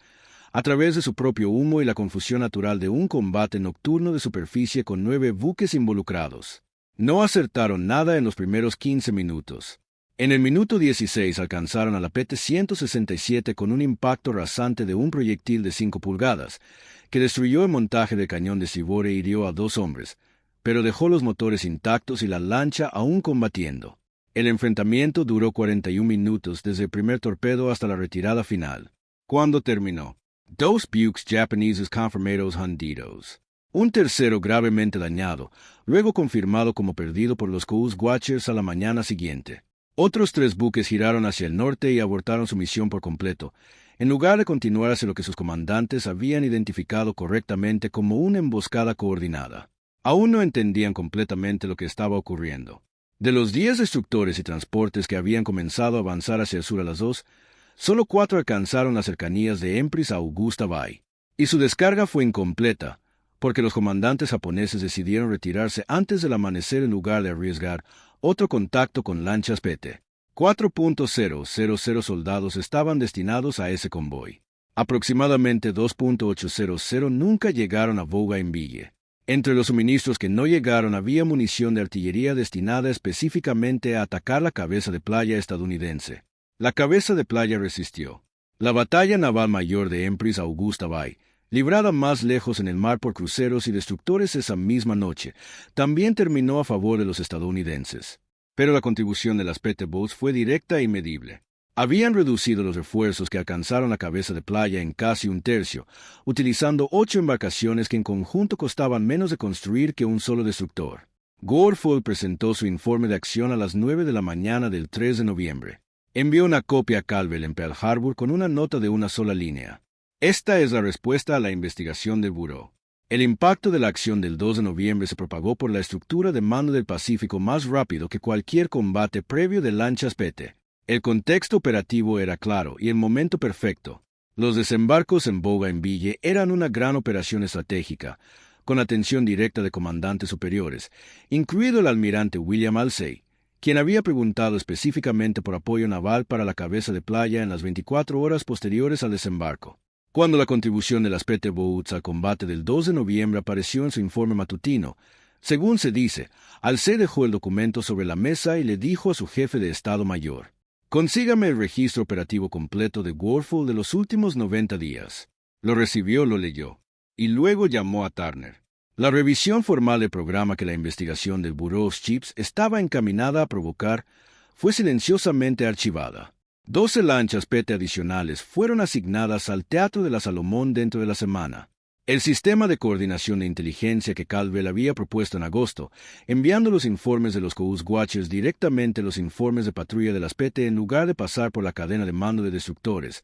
a través de su propio humo y la confusión natural de un combate nocturno de superficie con 9 buques involucrados. No acertaron nada en los primeros 15 minutos. En el minuto 16 alcanzaron a la PT-167 con un impacto rasante de un proyectil de 5 pulgadas, que destruyó el montaje del cañón de estribor e hirió a 2 hombres, pero dejó los motores intactos y la lancha aún combatiendo. El enfrentamiento duró 41 minutos desde el primer torpedo hasta la retirada final. Cuando terminó, 2 buques japoneses confirmados hundidos. Un tercero gravemente dañado, luego confirmado como perdido por los Coast Watchers a la mañana siguiente. Otros 3 buques giraron hacia el norte y abortaron su misión por completo, en lugar de continuar hacia lo que sus comandantes habían identificado correctamente como una emboscada coordinada. Aún no entendían completamente lo que estaba ocurriendo. De los 10 destructores y transportes que habían comenzado a avanzar hacia el sur a las 2, solo 4 alcanzaron las cercanías de Empress Augusta Bay. Y su descarga fue incompleta, porque los comandantes japoneses decidieron retirarse antes del amanecer en lugar de arriesgar otro contacto con lanchas PT. 4.000 soldados estaban destinados a ese convoy. Aproximadamente 2.800 nunca llegaron a Bougainville. Entre los suministros que no llegaron había munición de artillería destinada específicamente a atacar la cabeza de playa estadounidense. La cabeza de playa resistió. La batalla naval mayor de Empress Augusta Bay, librada más lejos en el mar por cruceros y destructores esa misma noche, también terminó a favor de los estadounidenses. Pero la contribución de las PT Boats fue directa y medible. Habían reducido los refuerzos que alcanzaron la cabeza de playa en casi un tercio, utilizando 8 embarcaciones que en conjunto costaban menos de construir que un solo destructor. Gorfull presentó su informe de acción a las 9 de la mañana del 3 de noviembre. Envió una copia a Calvel en Pearl Harbor con una nota de una sola línea. Esta es la respuesta a la investigación del Buró. El impacto de la acción del 2 de noviembre se propagó por la estructura de mando del Pacífico más rápido que cualquier combate previo de lanchas PT. El contexto operativo era claro y el momento perfecto. Los desembarcos en Bougainville eran una gran operación estratégica, con atención directa de comandantes superiores, incluido el almirante William Halsey, quien había preguntado específicamente por apoyo naval para la cabeza de playa en las 24 horas posteriores al desembarco. Cuando la contribución de las PT Boats al combate del 2 de noviembre apareció en su informe matutino, según se dice, Halsey dejó el documento sobre la mesa y le dijo a su jefe de Estado Mayor: «Consígame el registro operativo completo de Warful de los últimos 90 días». Lo recibió, lo leyó, y luego llamó a Turner. La revisión formal del programa que la investigación del Bureau of Chiefs estaba encaminada a provocar fue silenciosamente archivada. 12 lanchas PT adicionales fueron asignadas al Teatro de la Salomón dentro de la semana. El sistema de coordinación de inteligencia que Caldwell había propuesto en agosto, enviando los informes de los Coast Watchers directamente a los informes de patrulla de las PT en lugar de pasar por la cadena de mando de destructores,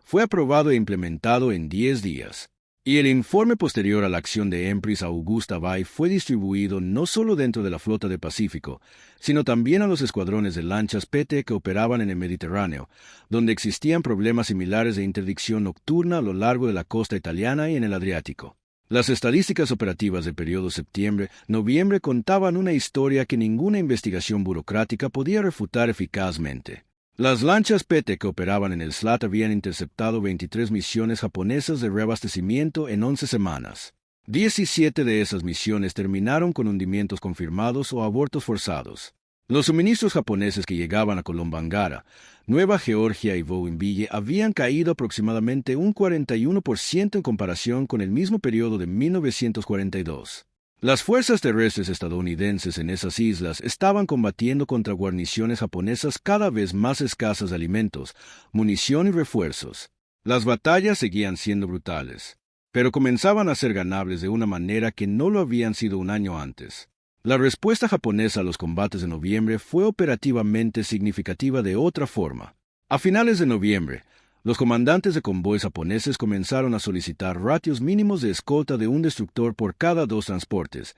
fue aprobado e implementado en 10 días. Y el informe posterior a la acción de Empress Augusta Bay fue distribuido no solo dentro de la flota del Pacífico, sino también a los escuadrones de lanchas PT que operaban en el Mediterráneo, donde existían problemas similares de interdicción nocturna a lo largo de la costa italiana y en el Adriático. Las estadísticas operativas del periodo septiembre-noviembre contaban una historia que ninguna investigación burocrática podía refutar eficazmente. Las lanchas PT que operaban en el SLAT habían interceptado 23 misiones japonesas de reabastecimiento en 11 semanas. 17 de esas misiones terminaron con hundimientos confirmados o abortos forzados. Los suministros japoneses que llegaban a Colombangara, Nueva Georgia y Bougainville habían caído aproximadamente un 41% en comparación con el mismo periodo de 1942. Las fuerzas terrestres estadounidenses en esas islas estaban combatiendo contra guarniciones japonesas cada vez más escasas de alimentos, munición y refuerzos. Las batallas seguían siendo brutales, pero comenzaban a ser ganables de una manera que no lo habían sido un año antes. La respuesta japonesa a los combates de noviembre fue operativamente significativa de otra forma. A finales de noviembre, los comandantes de convoys japoneses comenzaron a solicitar ratios mínimos de escolta de un destructor por cada 2 transportes,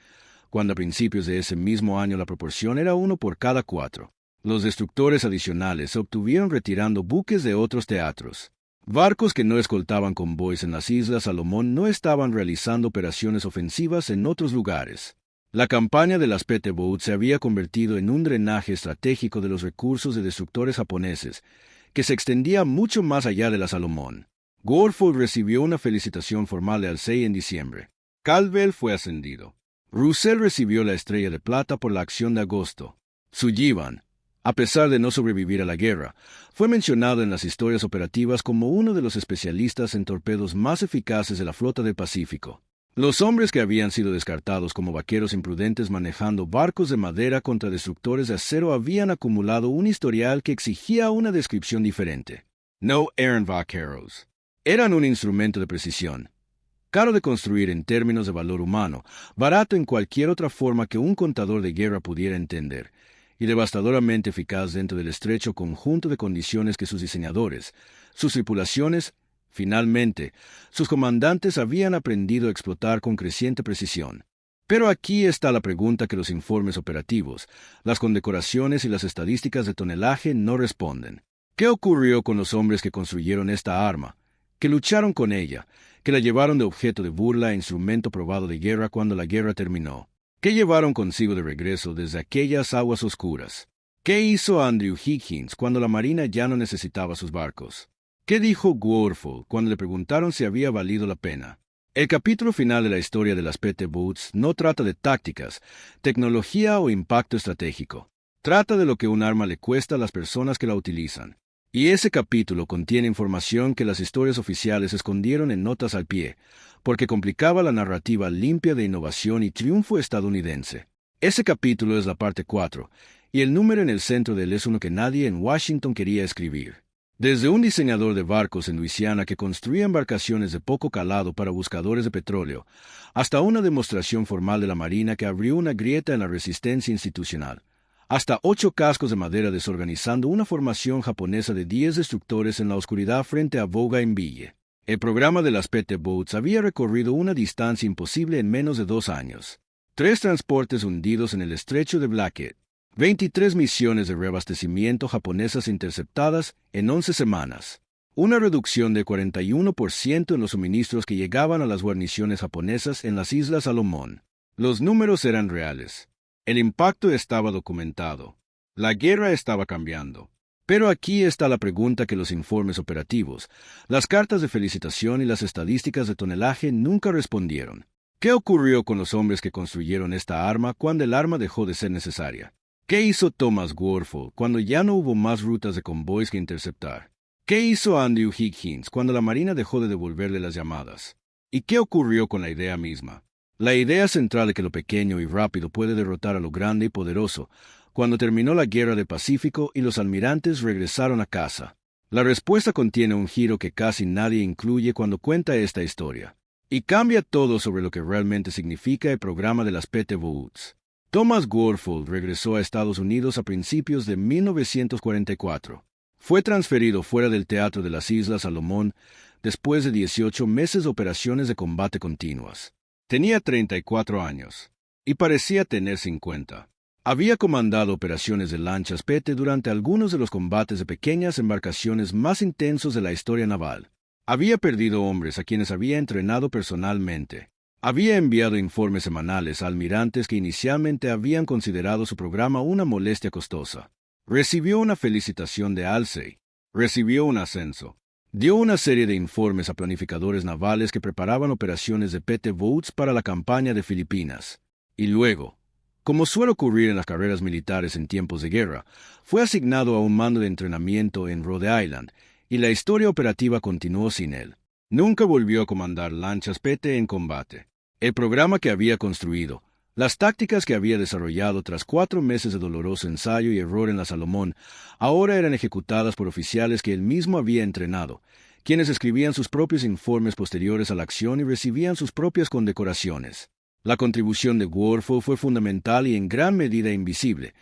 cuando a principios de ese mismo año la proporción era 1 por cada 4. Los destructores adicionales se obtuvieron retirando buques de otros teatros. Barcos que no escoltaban convoys en las Islas Salomón no estaban realizando operaciones ofensivas en otros lugares. La campaña de las PT Boats se había convertido en un drenaje estratégico de los recursos de destructores japoneses, que se extendía mucho más allá de la Salomón. Warful recibió una felicitación formal de Halsey en diciembre. Caldwell fue ascendido. Russell recibió la Estrella de Plata por la acción de agosto. Sullivan, a pesar de no sobrevivir a la guerra, fue mencionado en las historias operativas como uno de los especialistas en torpedos más eficaces de la flota del Pacífico. Los hombres que habían sido descartados como vaqueros imprudentes manejando barcos de madera contra destructores de acero habían acumulado un historial que exigía una descripción diferente. No eran vaqueros. Eran un instrumento de precisión, caro de construir en términos de valor humano, barato en cualquier otra forma que un contador de guerra pudiera entender, y devastadoramente eficaz dentro del estrecho conjunto de condiciones que sus diseñadores, sus tripulaciones, finalmente, sus comandantes habían aprendido a explotar con creciente precisión. Pero aquí está la pregunta que los informes operativos, las condecoraciones y las estadísticas de tonelaje no responden. ¿Qué ocurrió con los hombres que construyeron esta arma, que lucharon con ella, que la llevaron de objeto de burla e instrumento probado de guerra cuando la guerra terminó? ¿Qué llevaron consigo de regreso desde aquellas aguas oscuras? ¿Qué hizo Andrew Higgins cuando la Marina ya no necesitaba sus barcos? ¿Qué dijo Warful cuando le preguntaron si había valido la pena? El capítulo final de la historia de las PT Boats no trata de tácticas, tecnología o impacto estratégico. Trata de lo que un arma le cuesta a las personas que la utilizan. Y ese capítulo contiene información que las historias oficiales escondieron en notas al pie, porque complicaba la narrativa limpia de innovación y triunfo estadounidense. Ese capítulo es la parte 4, y el número en el centro de él es uno que nadie en Washington quería escribir. Desde un diseñador de barcos en Luisiana que construía embarcaciones de poco calado para buscadores de petróleo, hasta una demostración formal de la Marina que abrió una grieta en la resistencia institucional, hasta 8 cascos de madera desorganizando una formación japonesa de 10 destructores en la oscuridad frente a Bougainville. El programa de las PT Boats había recorrido una distancia imposible en menos de 2 años. 3 transportes hundidos en el estrecho de Blackett, 23 misiones de reabastecimiento japonesas interceptadas en 11 semanas. Una reducción de 41% en los suministros que llegaban a las guarniciones japonesas en las Islas Salomón. Los números eran reales. El impacto estaba documentado. La guerra estaba cambiando. Pero aquí está la pregunta que los informes operativos, las cartas de felicitación y las estadísticas de tonelaje nunca respondieron. ¿Qué ocurrió con los hombres que construyeron esta arma cuando el arma dejó de ser necesaria? ¿Qué hizo Thomas Warfel cuando ya no hubo más rutas de convoys que interceptar? ¿Qué hizo Andrew Higgins cuando la Marina dejó de devolverle las llamadas? ¿Y qué ocurrió con la idea misma? La idea central de que lo pequeño y rápido puede derrotar a lo grande y poderoso, cuando terminó la Guerra del Pacífico y los almirantes regresaron a casa. La respuesta contiene un giro que casi nadie incluye cuando cuenta esta historia. Y cambia todo sobre lo que realmente significa el programa de las PT-Woods. Thomas Warfel regresó a Estados Unidos a principios de 1944. Fue transferido fuera del Teatro de las Islas Salomón después de 18 meses de operaciones de combate continuas. Tenía 34 años y parecía tener 50. Había comandado operaciones de lanchas PT durante algunos de los combates de pequeñas embarcaciones más intensos de la historia naval. Había perdido hombres a quienes había entrenado personalmente. Había enviado informes semanales a almirantes que inicialmente habían considerado su programa una molestia costosa. Recibió una felicitación de Halsey. Recibió un ascenso. Dio una serie de informes a planificadores navales que preparaban operaciones de PT-Woods para la campaña de Filipinas. Y luego, como suele ocurrir en las carreras militares en tiempos de guerra, fue asignado a un mando de entrenamiento en Rhode Island, y la historia operativa continuó sin él. Nunca volvió a comandar lanchas PT en combate. El programa que había construido, las tácticas que había desarrollado tras 4 meses de doloroso ensayo y error en la Salomón, ahora eran ejecutadas por oficiales que él mismo había entrenado, quienes escribían sus propios informes posteriores a la acción y recibían sus propias condecoraciones. La contribución de Warfel fue fundamental y en gran medida invisible,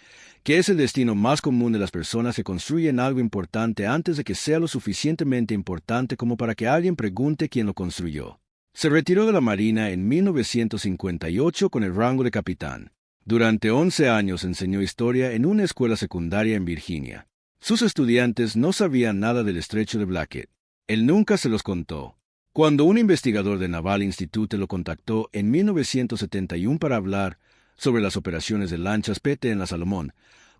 que es el destino más común de las personas que construyen algo importante antes de que sea lo suficientemente importante como para que alguien pregunte quién lo construyó. Se retiró de la Marina en 1958 con el rango de capitán. Durante 11 años enseñó historia en una escuela secundaria en Virginia. Sus estudiantes no sabían nada del estrecho de Blackett. Él nunca se los contó. Cuando un investigador de Naval Institute lo contactó en 1971 para hablar sobre las operaciones de lanchas PT en la Salomón,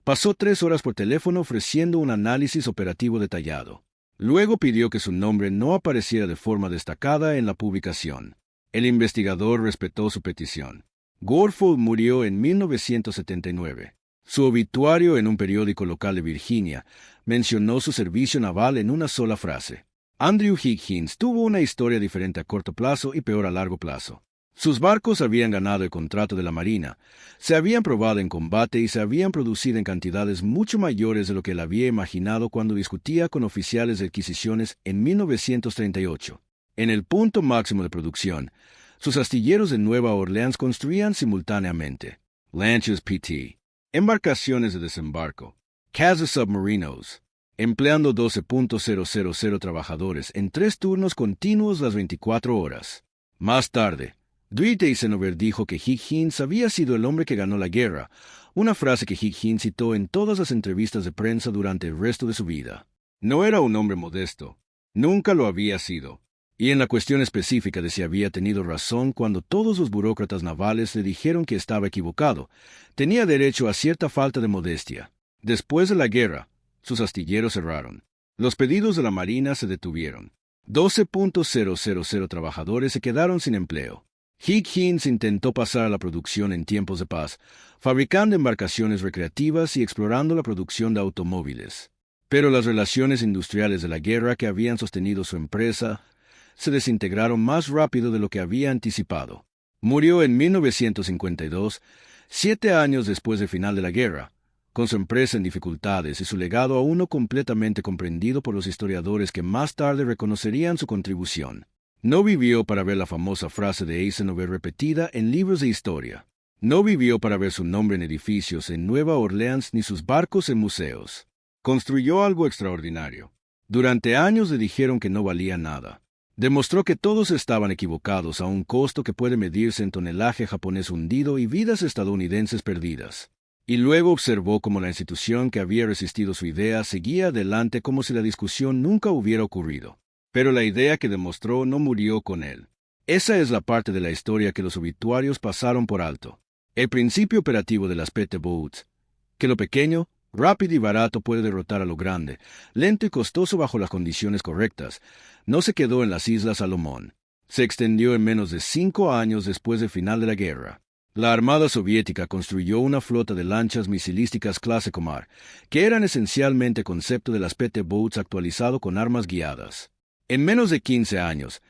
pasó 3 horas por teléfono ofreciendo un análisis operativo detallado. Luego pidió que su nombre no apareciera de forma destacada en la publicación. El investigador respetó su petición. Warfel murió en 1979. Su obituario en un periódico local de Virginia mencionó su servicio naval en una sola frase. Andrew Higgins tuvo una historia diferente a corto plazo y peor a largo plazo. Sus barcos habían ganado el contrato de la Marina, se habían probado en combate y se habían producido en cantidades mucho mayores de lo que él había imaginado cuando discutía con oficiales de adquisiciones en 1938. En el punto máximo de producción, sus astilleros de Nueva Orleans construían simultáneamente lanchas PT, embarcaciones de desembarco, Casa Submarinos, empleando 12.000 trabajadores en 3 turnos continuos las 24 horas. Más tarde, Dwight Eisenhower dijo que Higgins había sido el hombre que ganó la guerra, una frase que Higgins citó en todas las entrevistas de prensa durante el resto de su vida. No era un hombre modesto, nunca lo había sido. Y en la cuestión específica de si había tenido razón cuando todos los burócratas navales le dijeron que estaba equivocado, tenía derecho a cierta falta de modestia. Después de la guerra, sus astilleros cerraron. Los pedidos de la Marina se detuvieron. 12.000 trabajadores se quedaron sin empleo. Higgins intentó pasar a la producción en tiempos de paz, fabricando embarcaciones recreativas y explorando la producción de automóviles. Pero las relaciones industriales de la guerra que habían sostenido su empresa se desintegraron más rápido de lo que había anticipado. Murió en 1952, 7 años después del final de la guerra, con su empresa en dificultades y su legado aún no completamente comprendido por los historiadores que más tarde reconocerían su contribución. No vivió para ver la famosa frase de Eisenhower repetida en libros de historia. No vivió para ver su nombre en edificios en Nueva Orleans ni sus barcos en museos. Construyó algo extraordinario. Durante años le dijeron que no valía nada. Demostró que todos estaban equivocados a un costo que puede medirse en tonelaje japonés hundido y vidas estadounidenses perdidas. y luego observó cómo la institución que había resistido su idea seguía adelante como si la discusión nunca hubiera ocurrido. Pero la idea que demostró no murió con él. Esa es la parte de la historia que los obituarios pasaron por alto. El principio operativo de las PT Boats, que lo pequeño, rápido y barato puede derrotar a lo grande, lento y costoso bajo las condiciones correctas, no se quedó en las Islas Salomón. Se extendió en menos de 5 años después del final de la guerra. La Armada Soviética construyó una flota de lanchas misilísticas clase Komar, que eran esencialmente concepto de las PT Boats actualizado con armas guiadas. En menos de 15 años,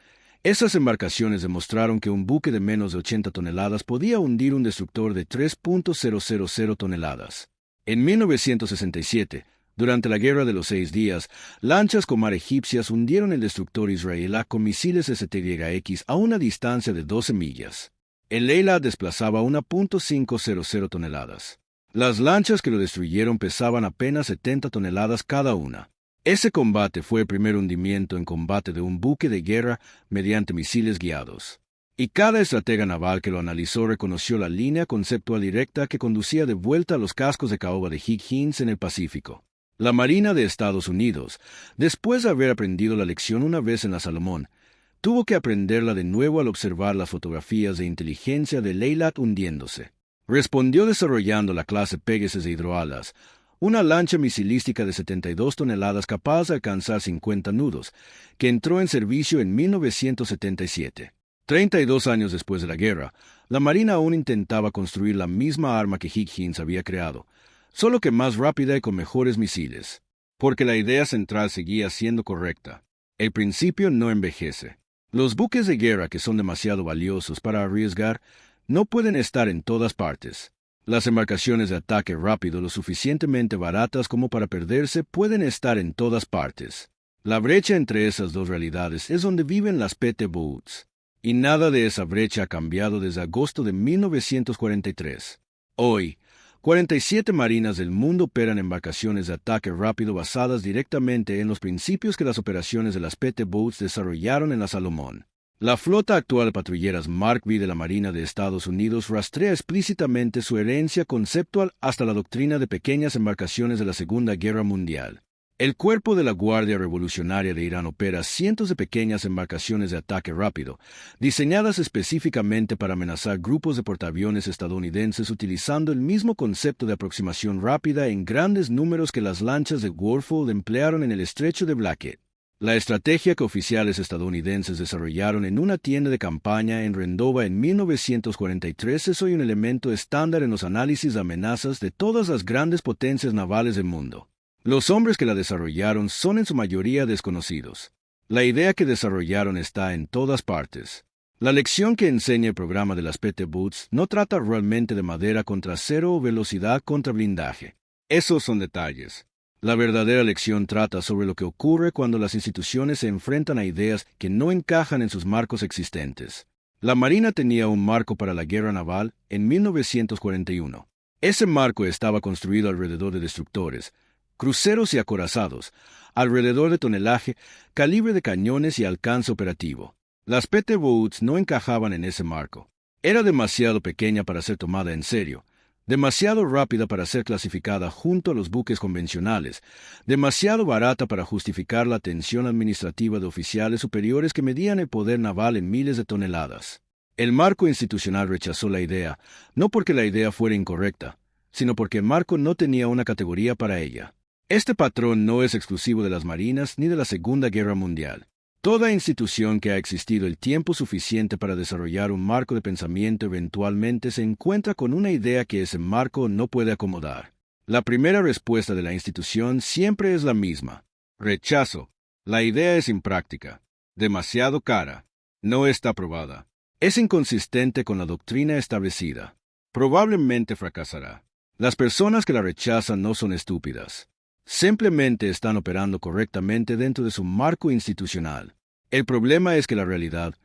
esas embarcaciones demostraron que un buque de menos de 80 toneladas podía hundir un destructor de 3.000 toneladas. En 1967, durante la Guerra de los 6 Días, lanchas Komar egipcias hundieron el destructor israelí con misiles STYX a una distancia de 12 millas. El Leila desplazaba 1.500 toneladas. Las lanchas que lo destruyeron pesaban apenas 70 toneladas cada una. Ese combate fue el primer hundimiento en combate de un buque de guerra mediante misiles guiados. Y cada estratega naval que lo analizó reconoció la línea conceptual directa que conducía de vuelta a los cascos de caoba de Higgins en el Pacífico. La Marina de Estados Unidos, después de haber aprendido la lección una vez en la Salomón, tuvo que aprenderla de nuevo al observar las fotografías de inteligencia de Leyland hundiéndose. Respondió desarrollando la clase Pegasus de hidroalas, una lancha misilística de 72 toneladas capaz de alcanzar 50 nudos, que entró en servicio en 1977. 32 años después de la guerra, la Marina aún intentaba construir la misma arma que Higgins había creado, solo que más rápida y con mejores misiles. Porque la idea central seguía siendo correcta. El principio no envejece. Los buques de guerra que son demasiado valiosos para arriesgar no pueden estar en todas partes. Las embarcaciones de ataque rápido lo suficientemente baratas como para perderse pueden estar en todas partes. La brecha entre esas dos realidades es donde viven las PT Boats. Y nada de esa brecha ha cambiado desde agosto de 1943. Hoy, 47 marinas del mundo operan embarcaciones de ataque rápido basadas directamente en los principios que las operaciones de las PT Boats desarrollaron en la Salomón. La flota actual de patrulleras Mark V de la Marina de Estados Unidos rastrea explícitamente su herencia conceptual hasta la doctrina de pequeñas embarcaciones de la Segunda Guerra Mundial. El cuerpo de la Guardia Revolucionaria de Irán opera cientos de pequeñas embarcaciones de ataque rápido, diseñadas específicamente para amenazar grupos de portaaviones estadounidenses utilizando el mismo concepto de aproximación rápida en grandes números que las lanchas de Warfield emplearon en el estrecho de Blackett. La estrategia que oficiales estadounidenses desarrollaron en una tienda de campaña en Rendova en 1943 es hoy un elemento estándar en los análisis de amenazas de todas las grandes potencias navales del mundo. Los hombres que la desarrollaron son en su mayoría desconocidos. La idea que desarrollaron está en todas partes. La lección que enseña el programa de las PT Boats no trata realmente de madera contra acero o velocidad contra blindaje. Esos son detalles. La verdadera lección trata sobre lo que ocurre cuando las instituciones se enfrentan a ideas que no encajan en sus marcos existentes. La Marina tenía un marco para la guerra naval en 1941. Ese marco estaba construido alrededor de destructores, cruceros y acorazados, alrededor de tonelaje, calibre de cañones y alcance operativo. Las PT Boats no encajaban en ese marco. Era demasiado pequeña para ser tomada en serio, demasiado rápida para ser clasificada junto a los buques convencionales, demasiado barata para justificar la atención administrativa de oficiales superiores que medían el poder naval en miles de toneladas. El marco institucional rechazó la idea, no porque la idea fuera incorrecta, sino porque el marco no tenía una categoría para ella. Este patrón no es exclusivo de las marinas ni de la Segunda Guerra Mundial. Toda institución que ha existido el tiempo suficiente para desarrollar un marco de pensamiento eventualmente se encuentra con una idea que ese marco no puede acomodar. La primera respuesta de la institución siempre es la misma: rechazo. La idea es impráctica, demasiado cara, no está probada, es inconsistente con la doctrina establecida, probablemente fracasará. Las personas que la rechazan no son estúpidas. Simplemente están operando correctamente dentro de su marco institucional. El problema es que la realidad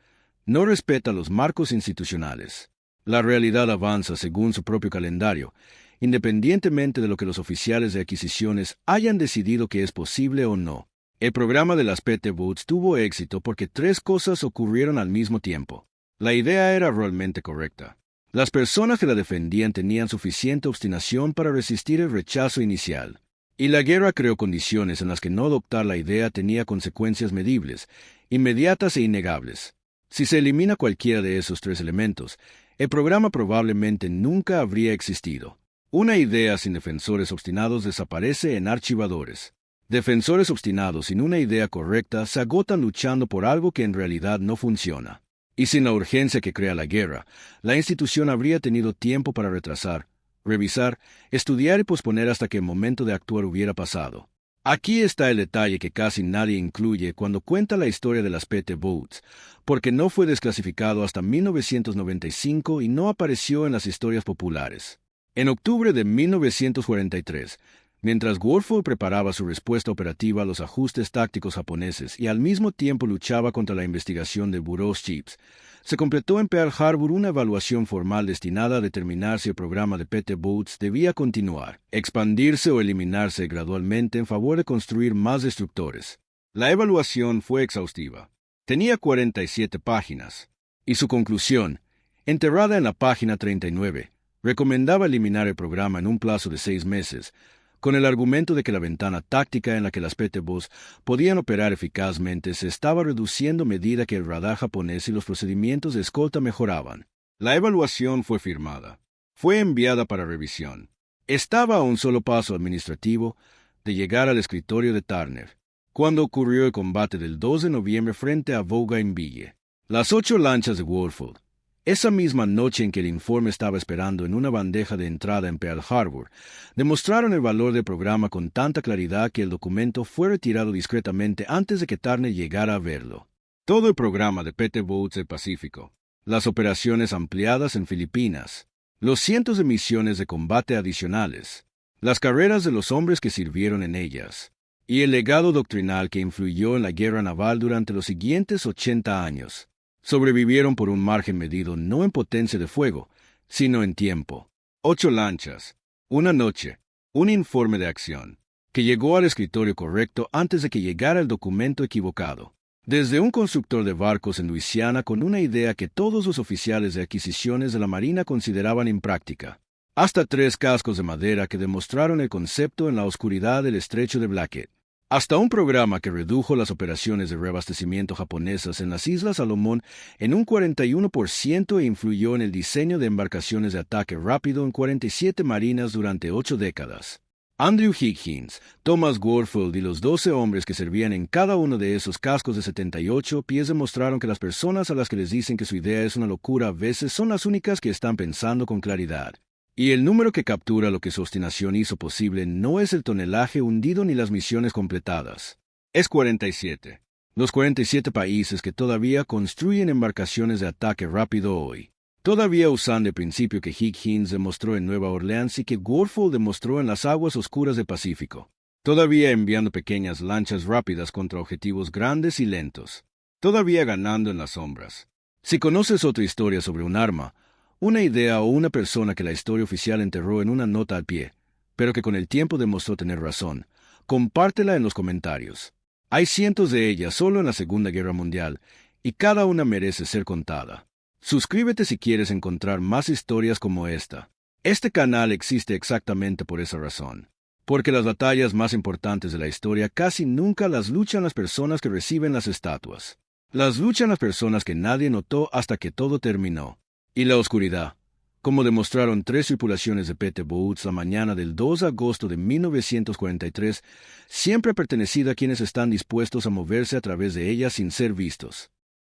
no respeta los marcos institucionales. La realidad avanza según su propio calendario, independientemente de lo que los oficiales de adquisiciones hayan decidido que es posible o no. El programa de las PT Boats tuvo éxito porque 3 cosas ocurrieron al mismo tiempo. La idea era realmente correcta. Las personas que la defendían tenían suficiente obstinación para resistir el rechazo inicial. Y la guerra creó condiciones en las que no adoptar la idea tenía consecuencias medibles, inmediatas e innegables. Si se elimina cualquiera de esos tres elementos, el programa probablemente nunca habría existido. Una idea sin defensores obstinados desaparece en archivadores. Defensores obstinados sin una idea correcta se agotan luchando por algo que en realidad no funciona. Y sin la urgencia que crea la guerra, la institución habría tenido tiempo para retrasar, revisar, estudiar y posponer hasta que el momento de actuar hubiera pasado. Aquí está el detalle que casi nadie incluye cuando cuenta la historia de las PT Boats, porque no fue desclasificado hasta 1995 y no apareció en las historias populares. En octubre de 1943, mientras Warfield preparaba su respuesta operativa a los ajustes tácticos japoneses y al mismo tiempo luchaba contra la investigación del Bureau Chiefs, se completó en Pearl Harbor una evaluación formal destinada a determinar si el programa de PT Boats debía continuar, expandirse o eliminarse gradualmente en favor de construir más destructores. La evaluación fue exhaustiva. Tenía 47 páginas, y su conclusión, enterrada en la página 39, recomendaba eliminar el programa en un plazo de 6 meses, con el argumento de que la ventana táctica en la que las PT Boats podían operar eficazmente se estaba reduciendo a medida que el radar japonés y los procedimientos de escolta mejoraban. La evaluación fue firmada. Fue enviada para revisión. Estaba a un solo paso administrativo de llegar al escritorio de Turner, cuando ocurrió el combate del 2 de noviembre frente a Bougainville. Las 8 lanchas de Warfield, esa misma noche en que el informe estaba esperando en una bandeja de entrada en Pearl Harbor, demostraron el valor del programa con tanta claridad que el documento fue retirado discretamente antes de que Turner llegara a verlo. Todo el programa de PT Boats del Pacífico, las operaciones ampliadas en Filipinas, los cientos de misiones de combate adicionales, las carreras de los hombres que sirvieron en ellas, y el legado doctrinal que influyó en la guerra naval durante los siguientes 80 años, sobrevivieron por un margen medido no en potencia de fuego, sino en tiempo. 8 lanchas, una noche, un informe de acción, que llegó al escritorio correcto antes de que llegara el documento equivocado. Desde un constructor de barcos en Luisiana con una idea que todos los oficiales de adquisiciones de la Marina consideraban impráctica, hasta 3 cascos de madera que demostraron el concepto en la oscuridad del estrecho de Blackett, hasta un programa que redujo las operaciones de reabastecimiento japonesas en las Islas Salomón en un 41% e influyó en el diseño de embarcaciones de ataque rápido en 47 marinas durante 8 décadas. Andrew Higgins, Thomas Warfield y los 12 hombres que servían en cada uno de esos cascos de 78 pies demostraron que las personas a las que les dicen que su idea es una locura a veces son las únicas que están pensando con claridad. Y el número que captura lo que su obstinación hizo posible no es el tonelaje hundido ni las misiones completadas. Es 47. Los 47 países que todavía construyen embarcaciones de ataque rápido hoy. Todavía usando el principio que Higgins demostró en Nueva Orleans y que Warfield demostró en las aguas oscuras del Pacífico. Todavía enviando pequeñas lanchas rápidas contra objetivos grandes y lentos. Todavía ganando en las sombras. Si conoces otra historia sobre un arma, una idea o una persona que la historia oficial enterró en una nota al pie, pero que con el tiempo demostró tener razón, compártela en los comentarios. Hay cientos de ellas solo en la Segunda Guerra Mundial, y cada una merece ser contada. Suscríbete si quieres encontrar más historias como esta. Este canal existe exactamente por esa razón, porque las batallas más importantes de la historia casi nunca las luchan las personas que reciben las estatuas. Las luchan las personas que nadie notó hasta que todo terminó. Y la oscuridad, como demostraron 3 tripulaciones de PT Boats la mañana del 2 de agosto de 1943, siempre ha pertenecido a quienes están dispuestos a moverse a través de ella sin ser vistos.